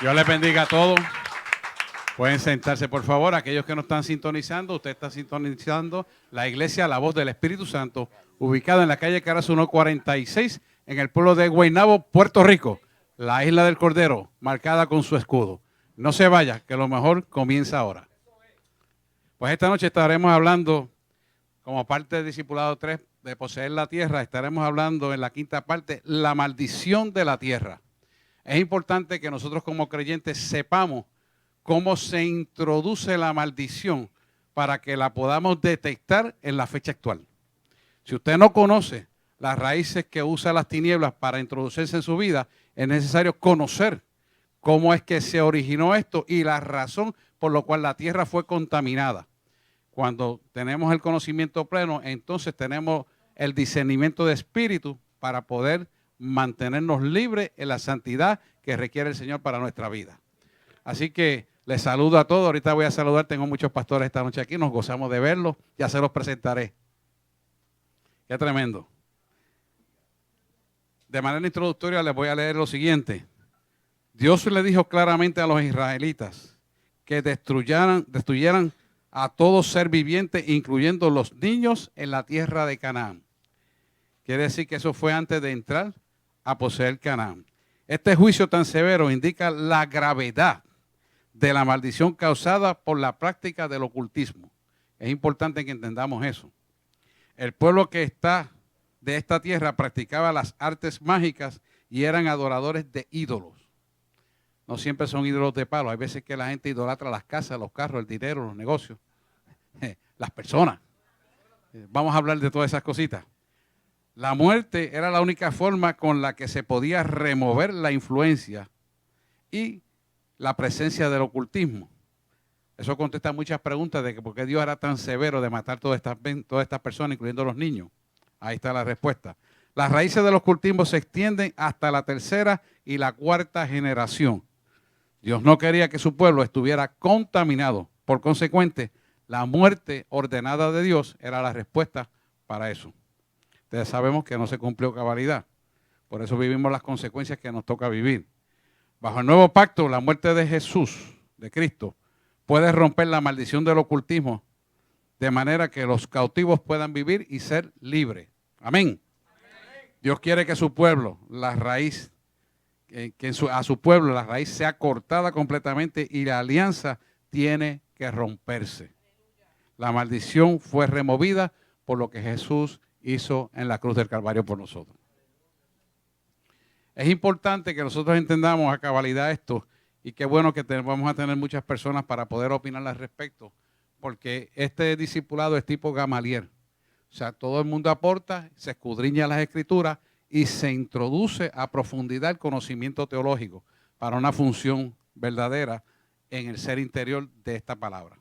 Dios les bendiga a todos. Pueden sentarse, por favor. Aquellos que no están sintonizando, usted está sintonizando la iglesia La Voz del Espíritu Santo, ubicada en la calle Carazo 146, en el pueblo de Guaynabo, Puerto Rico, la isla del Cordero, marcada con su escudo. No se vaya, que lo mejor comienza ahora. Pues esta noche estaremos hablando, como parte del Discipulado 3, de poseer la tierra. Estaremos hablando en la quinta parte, la maldición de la tierra. Es importante que nosotros como creyentes sepamos cómo se introduce la maldición para que la podamos detectar en la fecha actual. Si usted no conoce las raíces que usa las tinieblas para introducirse en su vida, es necesario conocer cómo es que se originó esto y la razón por la cual la tierra fue contaminada. Cuando tenemos el conocimiento pleno, entonces tenemos el discernimiento de espíritu para poder mantenernos libres en la santidad que requiere el Señor para nuestra vida. Así que les saludo a todos. Ahorita voy a saludar. Tengo muchos pastores esta noche aquí. Nos gozamos de verlos. Ya se los presentaré. Qué tremendo. De manera introductoria les voy a leer lo siguiente. Dios le dijo claramente a los israelitas que destruyeran a todo ser viviente, incluyendo los niños en la tierra de Canaán. Quiere decir que eso fue antes de entrar a poseer Canaán. Este juicio tan severo indica la gravedad de la maldición causada por la práctica del ocultismo. Es importante que entendamos eso. El pueblo que está de esta tierra practicaba las artes mágicas y eran adoradores de ídolos. No siempre son ídolos de palo. Hay veces que la gente idolatra las casas, los carros, el dinero, los negocios, las personas. Vamos a hablar de todas esas cositas. La muerte era la única forma con la que se podía remover la influencia y la presencia del ocultismo. Eso contesta muchas preguntas de que por qué Dios era tan severo de matar todas estas personas, incluyendo los niños. Ahí está la respuesta. Las raíces del ocultismo se extienden hasta la tercera y la cuarta generación. Dios no quería que su pueblo estuviera contaminado. Por consecuente, la muerte ordenada de Dios era la respuesta para eso. Ustedes sabemos que no se cumplió cabalidad. Por eso vivimos las consecuencias que nos toca vivir. Bajo el nuevo pacto, la muerte de Jesús, de Cristo, puede romper la maldición del ocultismo de manera que los cautivos puedan vivir y ser libres. Amén. Dios quiere que su pueblo, la raíz, a su pueblo la raíz sea cortada completamente y la alianza tiene que romperse. La maldición fue removida por lo que Jesús hizo en la cruz del Calvario por nosotros. Es importante que nosotros entendamos a cabalidad esto y qué bueno que vamos a tener muchas personas para poder opinar al respecto, porque este discipulado es tipo Gamaliel. O sea, todo el mundo aporta, se escudriña las escrituras y se introduce a profundidad el conocimiento teológico para una función verdadera en el ser interior de esta palabra.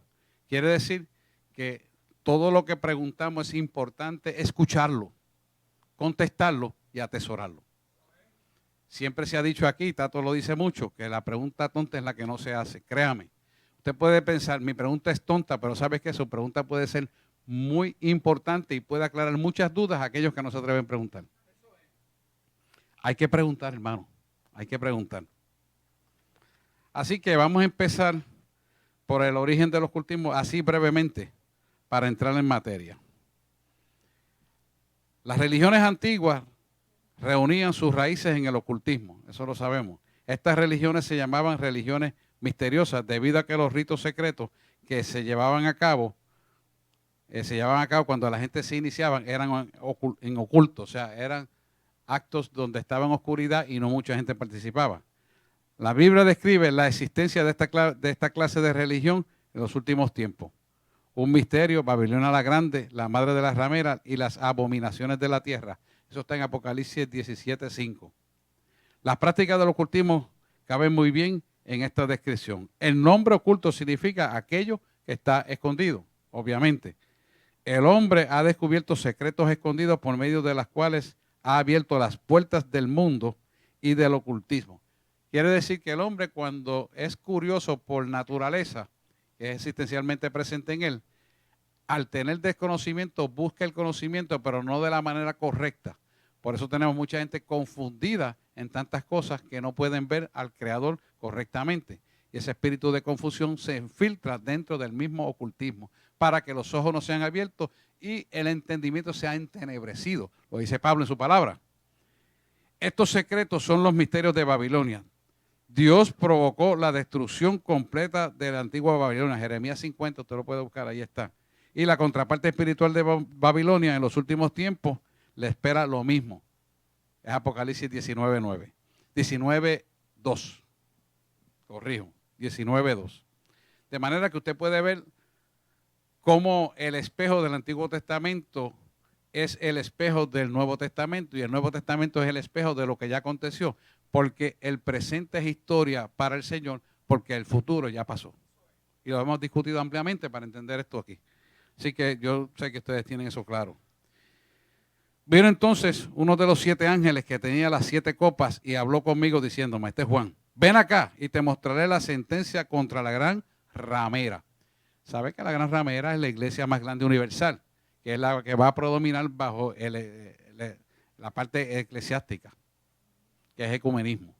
Quiere decir que todo lo que preguntamos es importante escucharlo, contestarlo y atesorarlo. Siempre se ha dicho aquí, Tato lo dice mucho, que la pregunta tonta es la que no se hace. Créame, usted puede pensar, mi pregunta es tonta, pero ¿sabes qué? Su pregunta puede ser muy importante y puede aclarar muchas dudas a aquellos que no se atreven a preguntar. Hay que preguntar, hermano, hay que preguntar. Así que vamos a empezar por el origen del ocultismo, así brevemente, para entrar en materia. Las religiones antiguas reunían sus raíces en el ocultismo, eso lo sabemos. Estas religiones se llamaban religiones misteriosas debido a que los ritos secretos que se llevaban a cabo cuando la gente se iniciaban eran en oculto, o sea, eran actos donde estaba en oscuridad y no mucha gente participaba. La Biblia describe la existencia de esta clase de religión en los últimos tiempos. Un misterio, Babilonia la Grande, la madre de las rameras y las abominaciones de la tierra. Eso está en Apocalipsis 17:5. Las prácticas del ocultismo caben muy bien en esta descripción. El nombre oculto significa aquello que está escondido, obviamente. El hombre ha descubierto secretos escondidos por medio de las cuales ha abierto las puertas del mundo y del ocultismo. Quiere decir que el hombre, cuando es curioso por naturaleza, que es existencialmente presente en él, al tener desconocimiento busca el conocimiento, pero no de la manera correcta. Por eso tenemos mucha gente confundida en tantas cosas que no pueden ver al Creador correctamente. Y ese espíritu de confusión se infiltra dentro del mismo ocultismo para que los ojos no sean abiertos y el entendimiento sea entenebrecido. Lo dice Pablo en su palabra. Estos secretos son los misterios de Babilonia. Dios provocó la destrucción completa de la antigua Babilonia. Jeremías 50, usted lo puede buscar, ahí está. Y la contraparte espiritual de Babilonia en los últimos tiempos le espera lo mismo. Es Apocalipsis 19:9. 19:2. Corrijo, 19:2. De manera que usted puede ver cómo el espejo del Antiguo Testamento es el espejo del Nuevo Testamento y el Nuevo Testamento es el espejo de lo que ya aconteció, porque el presente es historia para el Señor, porque el futuro ya pasó. Y lo hemos discutido ampliamente para entender esto aquí. Así que yo sé que ustedes tienen eso claro. Vino entonces uno de los 7 ángeles que tenía las 7 copas y habló conmigo diciéndome, este es Juan, ven acá y te mostraré la sentencia contra la gran ramera. ¿Sabe que la gran ramera es la iglesia más grande universal? Que es la que va a predominar bajo la parte eclesiástica, que es ecumenismo.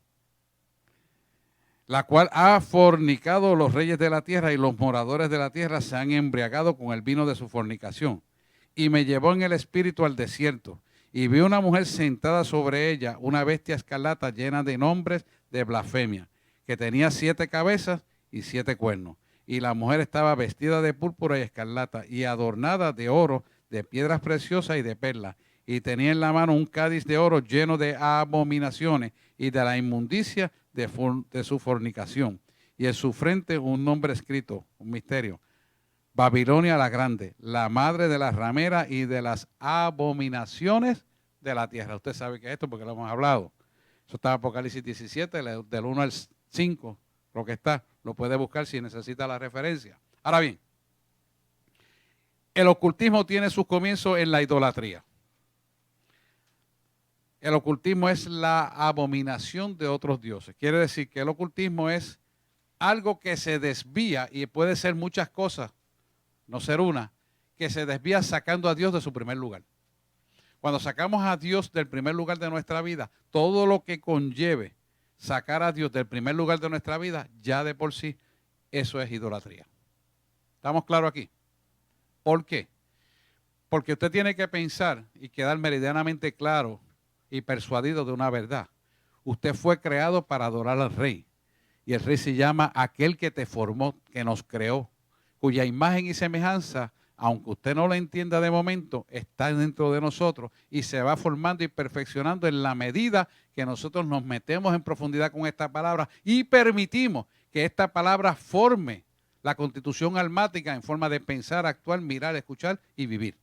La cual ha fornicado los reyes de la tierra y los moradores de la tierra se han embriagado con el vino de su fornicación. Y me llevó en el espíritu al desierto y vi una mujer sentada sobre ella, una bestia escarlata llena de nombres de blasfemia, que tenía 7 cabezas y 7 cuernos. Y la mujer estaba vestida de púrpura y escarlata y adornada de oro, de piedras preciosas y de perlas. Y tenía en la mano un cádiz de oro lleno de abominaciones y de la inmundicia de su fornicación. Y en su frente un nombre escrito, un misterio. Babilonia la grande, la madre de las rameras y de las abominaciones de la tierra. Usted sabe que esto porque lo hemos hablado. Eso está en Apocalipsis 17, del 1 al 5, lo que está. Lo puede buscar si necesita la referencia. Ahora bien, el ocultismo tiene sus comienzos en la idolatría. El ocultismo es la abominación de otros dioses. Quiere decir que el ocultismo es algo que se desvía y puede ser muchas cosas, no ser una, que se desvía sacando a Dios de su primer lugar. Cuando sacamos a Dios del primer lugar de nuestra vida, todo lo que conlleve sacar a Dios del primer lugar de nuestra vida, ya de por sí, eso es idolatría. ¿Estamos claros aquí? ¿Por qué? Porque usted tiene que pensar y quedar meridianamente claro y persuadido de una verdad. Usted fue creado para adorar al Rey. Y el Rey se llama aquel que te formó, que nos creó, cuya imagen y semejanza, aunque usted no la entienda de momento, está dentro de nosotros y se va formando y perfeccionando en la medida que nosotros nos metemos en profundidad con esta palabra y permitimos que esta palabra forme la constitución almática en forma de pensar, actuar, mirar, escuchar y vivir.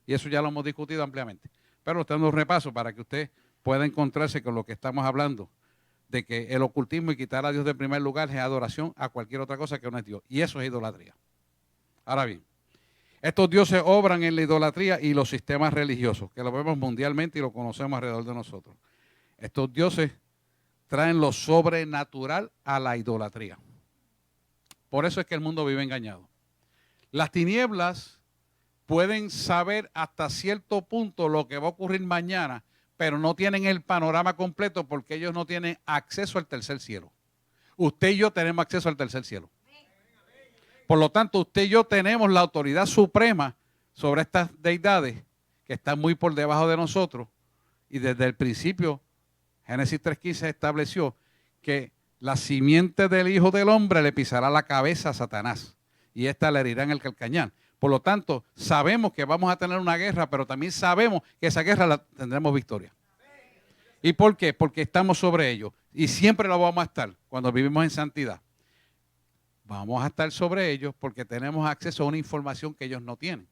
Y eso ya lo hemos discutido ampliamente. Pero estoy dando un repaso para que usted pueda encontrarse con lo que estamos hablando, de que el ocultismo y quitar a Dios del primer lugar es adoración a cualquier otra cosa que no es Dios. Y eso es idolatría. Ahora bien, estos dioses obran en la idolatría y los sistemas religiosos, que lo vemos mundialmente y lo conocemos alrededor de nosotros. Estos dioses traen lo sobrenatural a la idolatría. Por eso es que el mundo vive engañado. Las tinieblas pueden saber hasta cierto punto lo que va a ocurrir mañana, pero no tienen el panorama completo porque ellos no tienen acceso al tercer cielo. Usted y yo tenemos acceso al tercer cielo. Por lo tanto, usted y yo tenemos la autoridad suprema sobre estas deidades que están muy por debajo de nosotros. Y desde el principio, Génesis 3:15 estableció que la simiente del Hijo del Hombre le pisará la cabeza a Satanás y ésta le herirá en el calcañar. Por lo tanto, sabemos que vamos a tener una guerra, pero también sabemos que esa guerra la tendremos victoria. ¿Y por qué? Porque estamos sobre ellos y siempre lo vamos a estar cuando vivimos en santidad. Vamos a estar sobre ellos porque tenemos acceso a una información que ellos no tienen.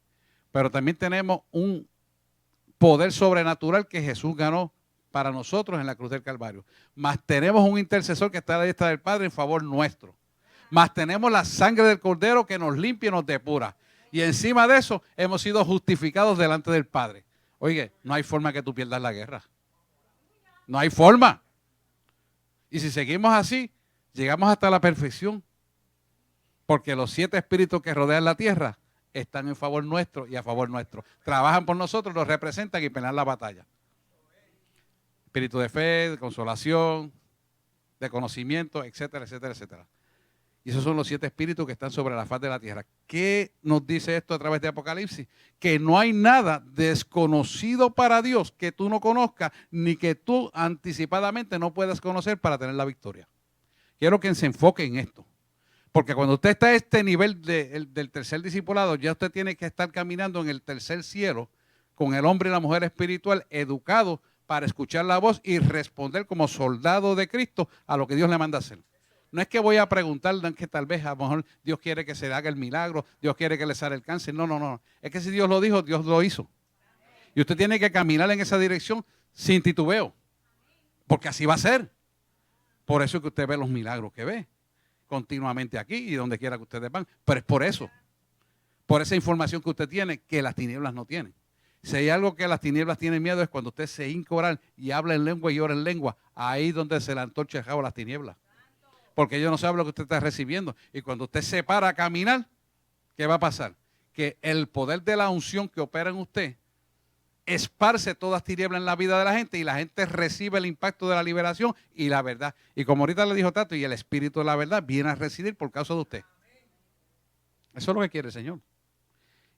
Pero también tenemos un poder sobrenatural que Jesús ganó para nosotros en la cruz del Calvario. Más tenemos un intercesor que está a la diestra del Padre en favor nuestro. Más tenemos la sangre del Cordero que nos limpia y nos depura. Y encima de eso hemos sido justificados delante del Padre. Oye, no hay forma que tú pierdas la guerra. No hay forma. Y si seguimos así, llegamos hasta la perfección. Porque los 7 espíritus que rodean la tierra están en favor nuestro y a favor nuestro. Trabajan por nosotros, nos representan y pelean la batalla. Espíritu de fe, de consolación, de conocimiento, etcétera, etcétera, etcétera. Y esos son los 7 espíritus que están sobre la faz de la tierra. ¿Qué nos dice esto a través de Apocalipsis? Que no hay nada desconocido para Dios que tú no conozcas, ni que tú anticipadamente no puedas conocer para tener la victoria. Quiero que se enfoque en esto. Porque cuando usted está a este nivel del tercer discipulado, ya usted tiene que estar caminando en el tercer cielo con el hombre y la mujer espiritual educados para escuchar la voz y responder como soldado de Cristo a lo que Dios le manda hacer. No es que voy a preguntarle que tal vez a lo mejor Dios quiere que se haga el milagro, Dios quiere que le salga el cáncer. No, no, no. Es que si Dios lo dijo, Dios lo hizo. Y usted tiene que caminar en esa dirección sin titubeo. Porque así va a ser. Por eso es que usted ve los milagros que ve continuamente aquí y donde quiera que ustedes van. Pero es por eso. Por esa información que usted tiene que las tinieblas no tienen. Si hay algo que las tinieblas tienen miedo es cuando usted se hinca a orar y habla en lengua y ora en lengua. Ahí donde se le antorcha el jabo a las tinieblas. Porque ellos no saben lo que usted está recibiendo. Y cuando usted se para a caminar, ¿qué va a pasar? Que el poder de la unción que opera en usted esparce todas tinieblas en la vida de la gente y la gente recibe el impacto de la liberación y la verdad. Y como ahorita le dijo Tato, y el espíritu de la verdad viene a residir por causa de usted. Eso es lo que quiere el Señor.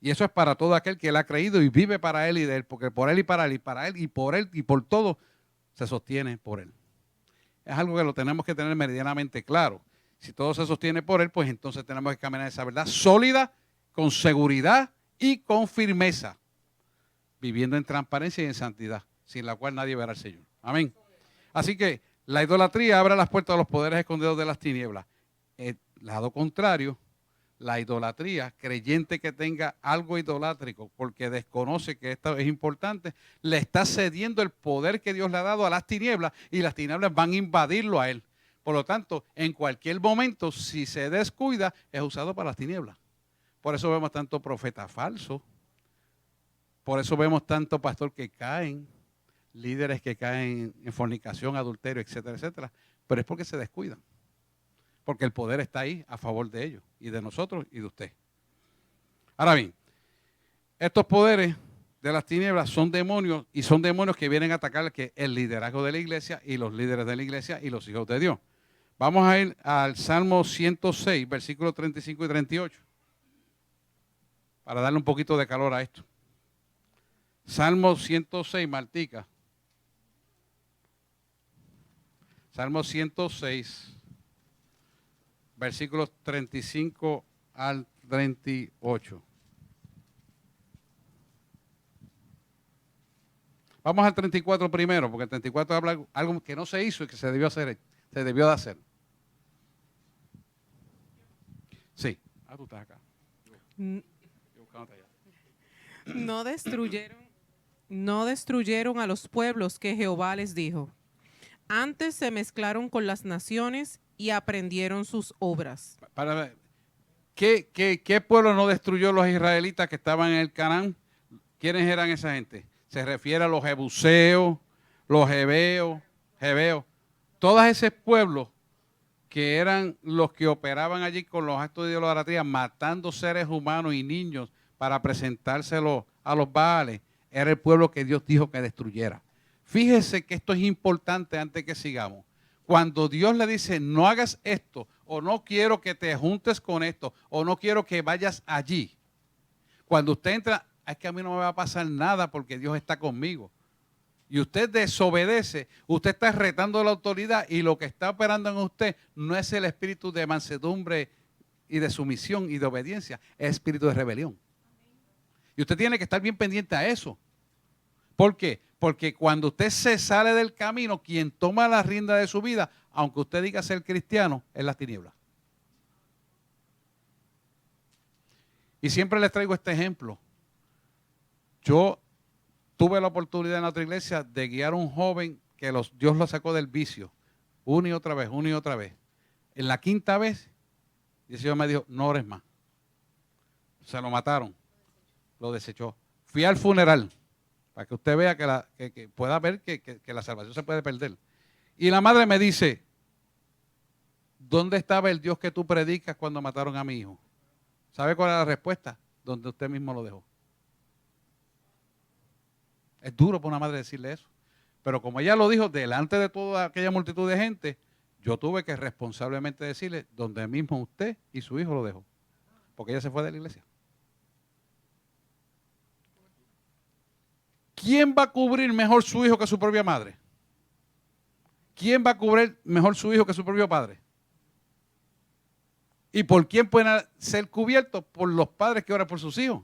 Y eso es para todo aquel que él ha creído y vive para él y de él, porque por él y para él y para él y por él y por todo se sostiene por él. Es algo que lo tenemos que tener meridianamente claro. Si todo se sostiene por él, pues entonces tenemos que caminar esa verdad sólida, con seguridad y con firmeza, viviendo en transparencia y en santidad, sin la cual nadie verá al Señor. Amén. Así que la idolatría abre las puertas a los poderes escondidos de las tinieblas. El lado contrario, la idolatría, creyente que tenga algo idolátrico porque desconoce que esto es importante, le está cediendo el poder que Dios le ha dado a las tinieblas y las tinieblas van a invadirlo a él. Por lo tanto, en cualquier momento, si se descuida, es usado para las tinieblas. Por eso vemos tanto profeta falso, por eso vemos tanto pastor que caen, líderes que caen en fornicación, adulterio, etcétera, etcétera. Pero es porque se descuidan. Porque el poder está ahí a favor de ellos y de nosotros y de usted. Ahora bien, estos poderes de las tinieblas son demonios y son demonios que vienen a atacar el liderazgo de la iglesia y los líderes de la iglesia y los hijos de Dios. Vamos a ir al Salmo 106, versículos 35 y 38, para darle un poquito de calor a esto. Salmo 106, Martica. Salmo 106. Versículos 35 al 38. Vamos al 34 primero, porque el 34 habla algo que no se hizo y que se debió hacer, se debió de hacer. Sí. Tú estás acá. No destruyeron a los pueblos que Jehová les dijo. Antes se mezclaron con las naciones y aprendieron sus obras. Para ver, ¿qué pueblo no destruyó los israelitas que estaban en el Canaán? ¿Quiénes eran esa gente? Se refiere a los jebuseos, los heveos, todos esos pueblos que eran los que operaban allí con los actos de idolatría, matando seres humanos y niños para presentárselos a los Baales, era el pueblo que Dios dijo que destruyera. Fíjese que esto es importante antes que sigamos. Cuando Dios le dice, no hagas esto, o no quiero que te juntes con esto, o no quiero que vayas allí. Cuando usted entra, es que a mí no me va a pasar nada porque Dios está conmigo. Y usted desobedece, usted está retando la autoridad y lo que está operando en usted no es el espíritu de mansedumbre y de sumisión y de obediencia, es espíritu de rebelión. Y usted tiene que estar bien pendiente a eso. ¿Por qué? Porque cuando usted se sale del camino, quien toma la rienda de su vida, aunque usted diga ser cristiano, es las tinieblas. Y siempre les traigo este ejemplo. Yo tuve la oportunidad en otra iglesia de guiar a un joven que Dios lo sacó del vicio, una y otra vez, una y otra vez. En la quinta vez, el Señor me dijo, no ores más. Se lo mataron, lo desechó. Fui al funeral, para que usted vea que pueda ver que la salvación se puede perder. Y la madre me dice, ¿dónde estaba el Dios que tú predicas cuando mataron a mi hijo? ¿Sabe cuál es la respuesta? Donde usted mismo lo dejó. Es duro para una madre decirle eso. Pero como ella lo dijo delante de toda aquella multitud de gente, yo tuve que responsablemente decirle, donde mismo usted y su hijo lo dejó. Porque ella se fue de la iglesia. ¿Quién va a cubrir mejor su hijo que su propia madre? ¿Quién va a cubrir mejor su hijo que su propio padre? ¿Y por quién pueden ser cubiertos? Por los padres que oran por sus hijos.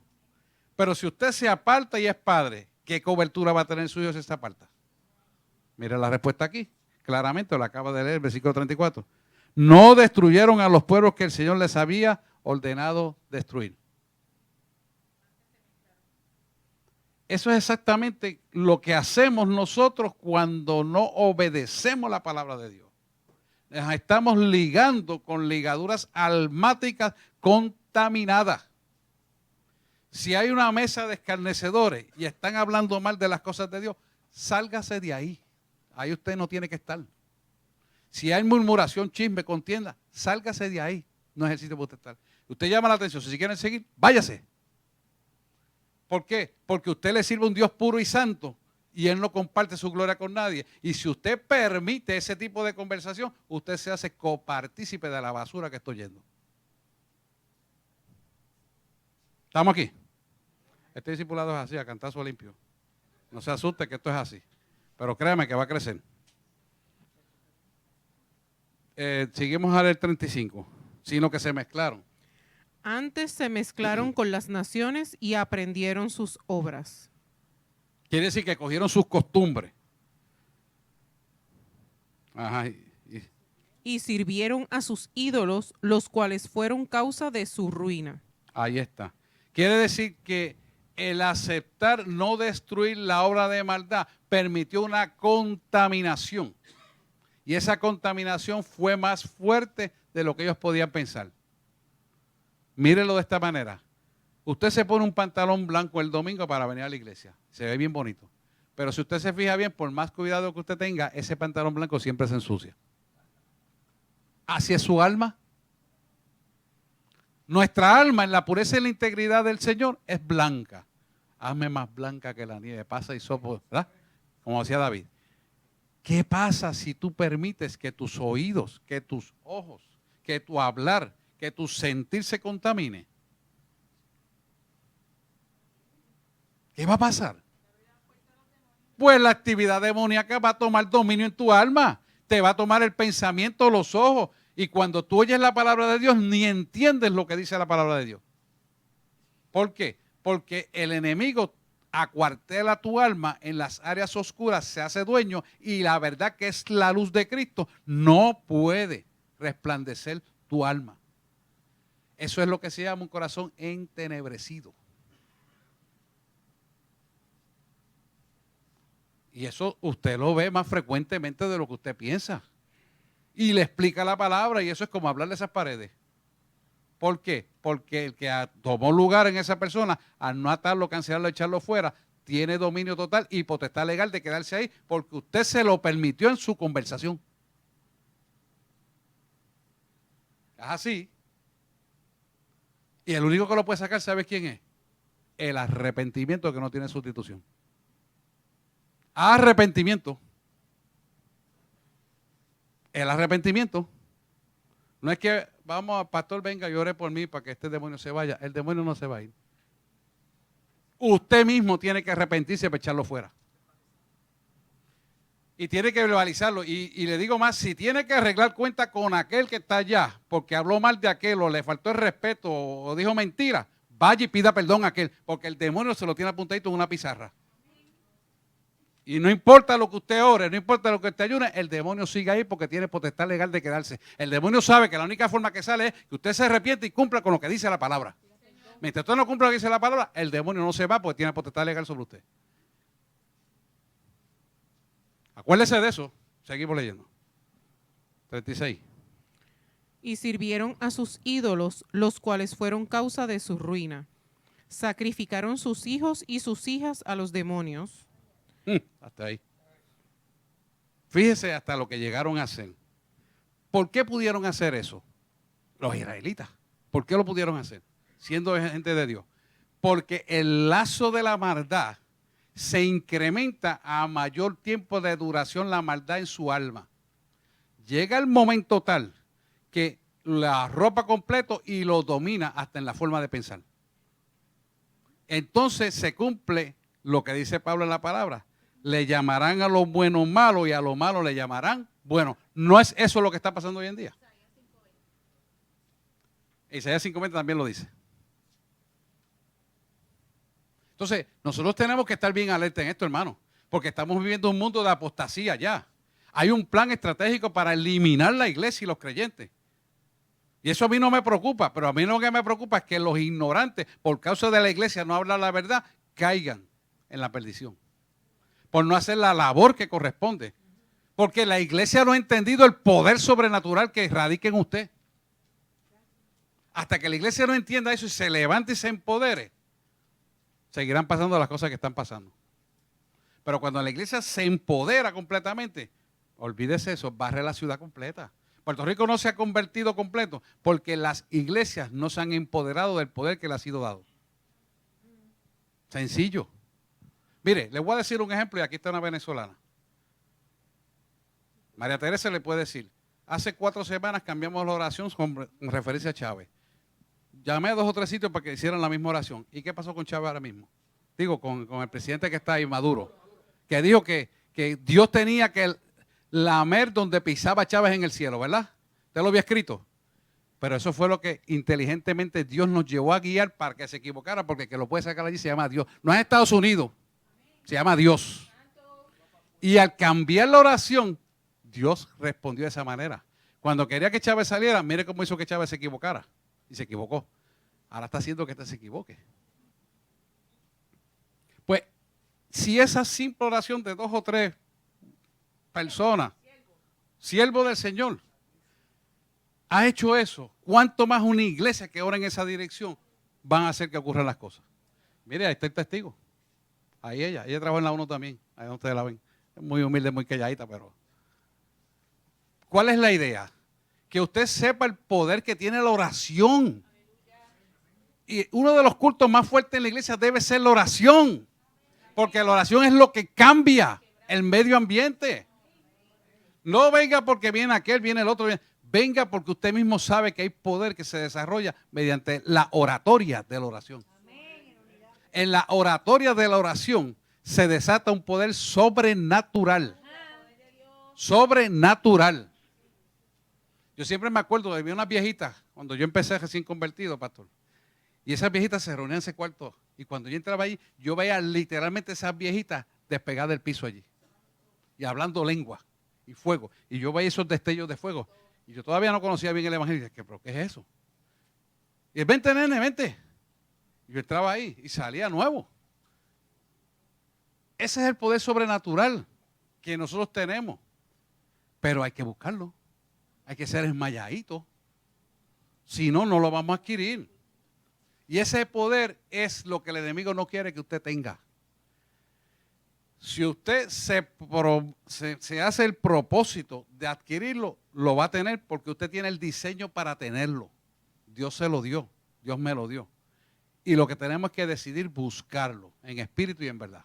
Pero si usted se aparta y es padre, ¿qué cobertura va a tener su hijo si se aparta? Mire la respuesta aquí. Claramente lo acaba de leer, versículo 34. No destruyeron a los pueblos que el Señor les había ordenado destruir. Eso es exactamente lo que hacemos nosotros cuando no obedecemos la palabra de Dios. Nos estamos ligando con ligaduras almáticas contaminadas. Si hay una mesa de escarnecedores y están hablando mal de las cosas de Dios, sálgase de ahí. Ahí usted no tiene que estar. Si hay murmuración, chisme, contienda, sálgase de ahí. No es el sitio para usted estar. Usted llama la atención. Si quieren seguir, váyase. ¿Por qué? Porque usted le sirve a un Dios puro y santo y Él no comparte su gloria con nadie. Y si usted permite ese tipo de conversación, usted se hace copartícipe de la basura que estoy yendo. ¿Estamos aquí? Este discipulado es así, a cantazo limpio. No se asuste que esto es así. Pero créame que va a crecer. Seguimos al 35. Sino que se mezclaron. Antes se mezclaron con las naciones y aprendieron sus obras. Quiere decir que cogieron sus costumbres. Ajá. Y sirvieron a sus ídolos, los cuales fueron causa de su ruina. Ahí está. Quiere decir que el aceptar no destruir la obra de maldad permitió una contaminación. Y esa contaminación fue más fuerte de lo que ellos podían pensar. Mírenlo de esta manera. Usted se pone un pantalón blanco el domingo para venir a la iglesia. Se ve bien bonito. Pero si usted se fija bien, por más cuidado que usted tenga, ese pantalón blanco siempre se ensucia. Así es su alma. Nuestra alma en la pureza y la integridad del Señor es blanca. Hazme más blanca que la nieve. Pasa y sopo, ¿verdad? Como decía David. ¿Qué pasa si tú permites que tus oídos, que tus ojos, que tu hablar, que tu sentir se contamine? ¿Qué va a pasar? Pues la actividad demoníaca va a tomar dominio en tu alma. Te va a tomar el pensamiento, los ojos. Y cuando tú oyes la palabra de Dios, ni entiendes lo que dice la palabra de Dios. ¿Por qué? Porque el enemigo acuartela tu alma en las áreas oscuras, se hace dueño y la verdad que es la luz de Cristo no puede resplandecer tu alma. Eso es lo que se llama un corazón entenebrecido. Y eso usted lo ve más frecuentemente de lo que usted piensa. Y le explica la palabra y eso es como hablarle a esas paredes. ¿Por qué? Porque el que tomó lugar en esa persona, al no atarlo, cancelarlo, echarlo fuera, tiene dominio total y potestad legal de quedarse ahí porque usted se lo permitió en su conversación. Es así. Y el único que lo puede sacar, ¿sabes quién es? El arrepentimiento que no tiene sustitución. Arrepentimiento. El arrepentimiento. No es que vamos, pastor, venga y ore por mí para que este demonio se vaya. El demonio no se va a ir. Usted mismo tiene que arrepentirse para echarlo fuera. Y tiene que verbalizarlo. Y le digo más, si tiene que arreglar cuenta con aquel que está allá, porque habló mal de aquel, o le faltó el respeto, o dijo mentira, vaya y pida perdón a aquel, porque el demonio se lo tiene apuntadito en una pizarra. Y no importa lo que usted ore, no importa lo que usted ayune, el demonio sigue ahí porque tiene potestad legal de quedarse. El demonio sabe que la única forma que sale es que usted se arrepiente y cumpla con lo que dice la palabra. Mientras usted no cumpla lo que dice la palabra, el demonio no se va porque tiene potestad legal sobre usted. Acuérdese de eso. Seguimos leyendo. 36. Y sirvieron a sus ídolos, los cuales fueron causa de su ruina. Sacrificaron sus hijos y sus hijas a los demonios. Hasta ahí. Fíjese hasta lo que llegaron a hacer. ¿Por qué pudieron hacer eso? Los israelitas. ¿Por qué lo pudieron hacer? Siendo gente de Dios. Porque el lazo de la maldad se incrementa a mayor tiempo de duración la maldad en su alma. Llega el momento tal que la arropa completo y lo domina hasta en la forma de pensar. Entonces se cumple lo que dice Pablo en la palabra. Le llamarán a lo bueno malo y a lo malo le llamarán bueno. ¿No es eso lo que está pasando hoy en día? Isaías 5:20 también lo dice. Entonces, nosotros tenemos que estar bien alerta en esto, hermano, porque estamos viviendo un mundo de apostasía ya. Hay un plan estratégico para eliminar la iglesia y los creyentes. Y eso a mí no me preocupa, pero a mí lo que me preocupa es que los ignorantes, por causa de la iglesia no hablar la verdad, caigan en la perdición. Por no hacer la labor que corresponde. Porque la iglesia no ha entendido el poder sobrenatural que radica en usted. Hasta que la iglesia no entienda eso y se levante y se empodere, seguirán pasando las cosas que están pasando. Pero cuando la iglesia se empodera completamente, olvídese eso, barre la ciudad completa. Puerto Rico no se ha convertido completo porque las iglesias no se han empoderado del poder que le ha sido dado. Sencillo. Mire, les voy a decir un ejemplo y aquí está una venezolana. María Teresa le puede decir, hace 4 semanas cambiamos la oración con referencia a Chávez. Llamé a 2 o 3 sitios para que hicieran la misma oración. ¿Y qué pasó con Chávez ahora mismo? Digo, con el presidente que está ahí, Maduro, que dijo que Dios tenía que lamer donde pisaba Chávez en el cielo, ¿verdad? Usted lo había escrito. Pero eso fue lo que inteligentemente Dios nos llevó a guiar para que se equivocara, porque el que lo puede sacar allí se llama Dios. No es Estados Unidos, se llama Dios. Y al cambiar la oración, Dios respondió de esa manera. Cuando quería que Chávez saliera, mire cómo hizo que Chávez se equivocara. Y se equivocó. Ahora está haciendo que este se equivoque. Pues, si esa simple oración de 2 o 3 personas, siervo del Señor, ha hecho eso, ¿cuánto más una iglesia que ora en esa dirección van a hacer que ocurran las cosas? Mire, ahí está el testigo. Ahí ella trabajó en la ONU también. Ahí ustedes la ven. Es muy humilde, muy calladita, pero... ¿Cuál es la idea? Que usted sepa el poder que tiene la oración. Y uno de los cultos más fuertes en la iglesia debe ser la oración. Porque la oración es lo que cambia el medio ambiente. No venga porque viene aquel, viene el otro. Venga porque usted mismo sabe que hay poder que se desarrolla mediante la oratoria de la oración. En la oratoria de la oración se desata un poder sobrenatural. Sobrenatural. Yo siempre me acuerdo, había unas viejitas, cuando yo empecé recién convertido, pastor, y esas viejitas se reunían en ese cuarto, y cuando yo entraba allí, yo veía literalmente esas viejitas despegadas del piso allí, y hablando lengua, y fuego, y yo veía esos destellos de fuego, y yo todavía no conocía bien el evangelio, y dije, ¿pero qué es eso? Y él, vente nene, vente. Y yo entraba ahí, y salía nuevo. Ese es el poder sobrenatural que nosotros tenemos, pero hay que buscarlo. Hay que ser esmayadito. Si no, no lo vamos a adquirir. Y ese poder es lo que el enemigo no quiere que usted tenga. Si usted se hace el propósito de adquirirlo, lo va a tener porque usted tiene el diseño para tenerlo. Dios se lo dio. Dios me lo dio. Y lo que tenemos es que decidir buscarlo en espíritu y en verdad.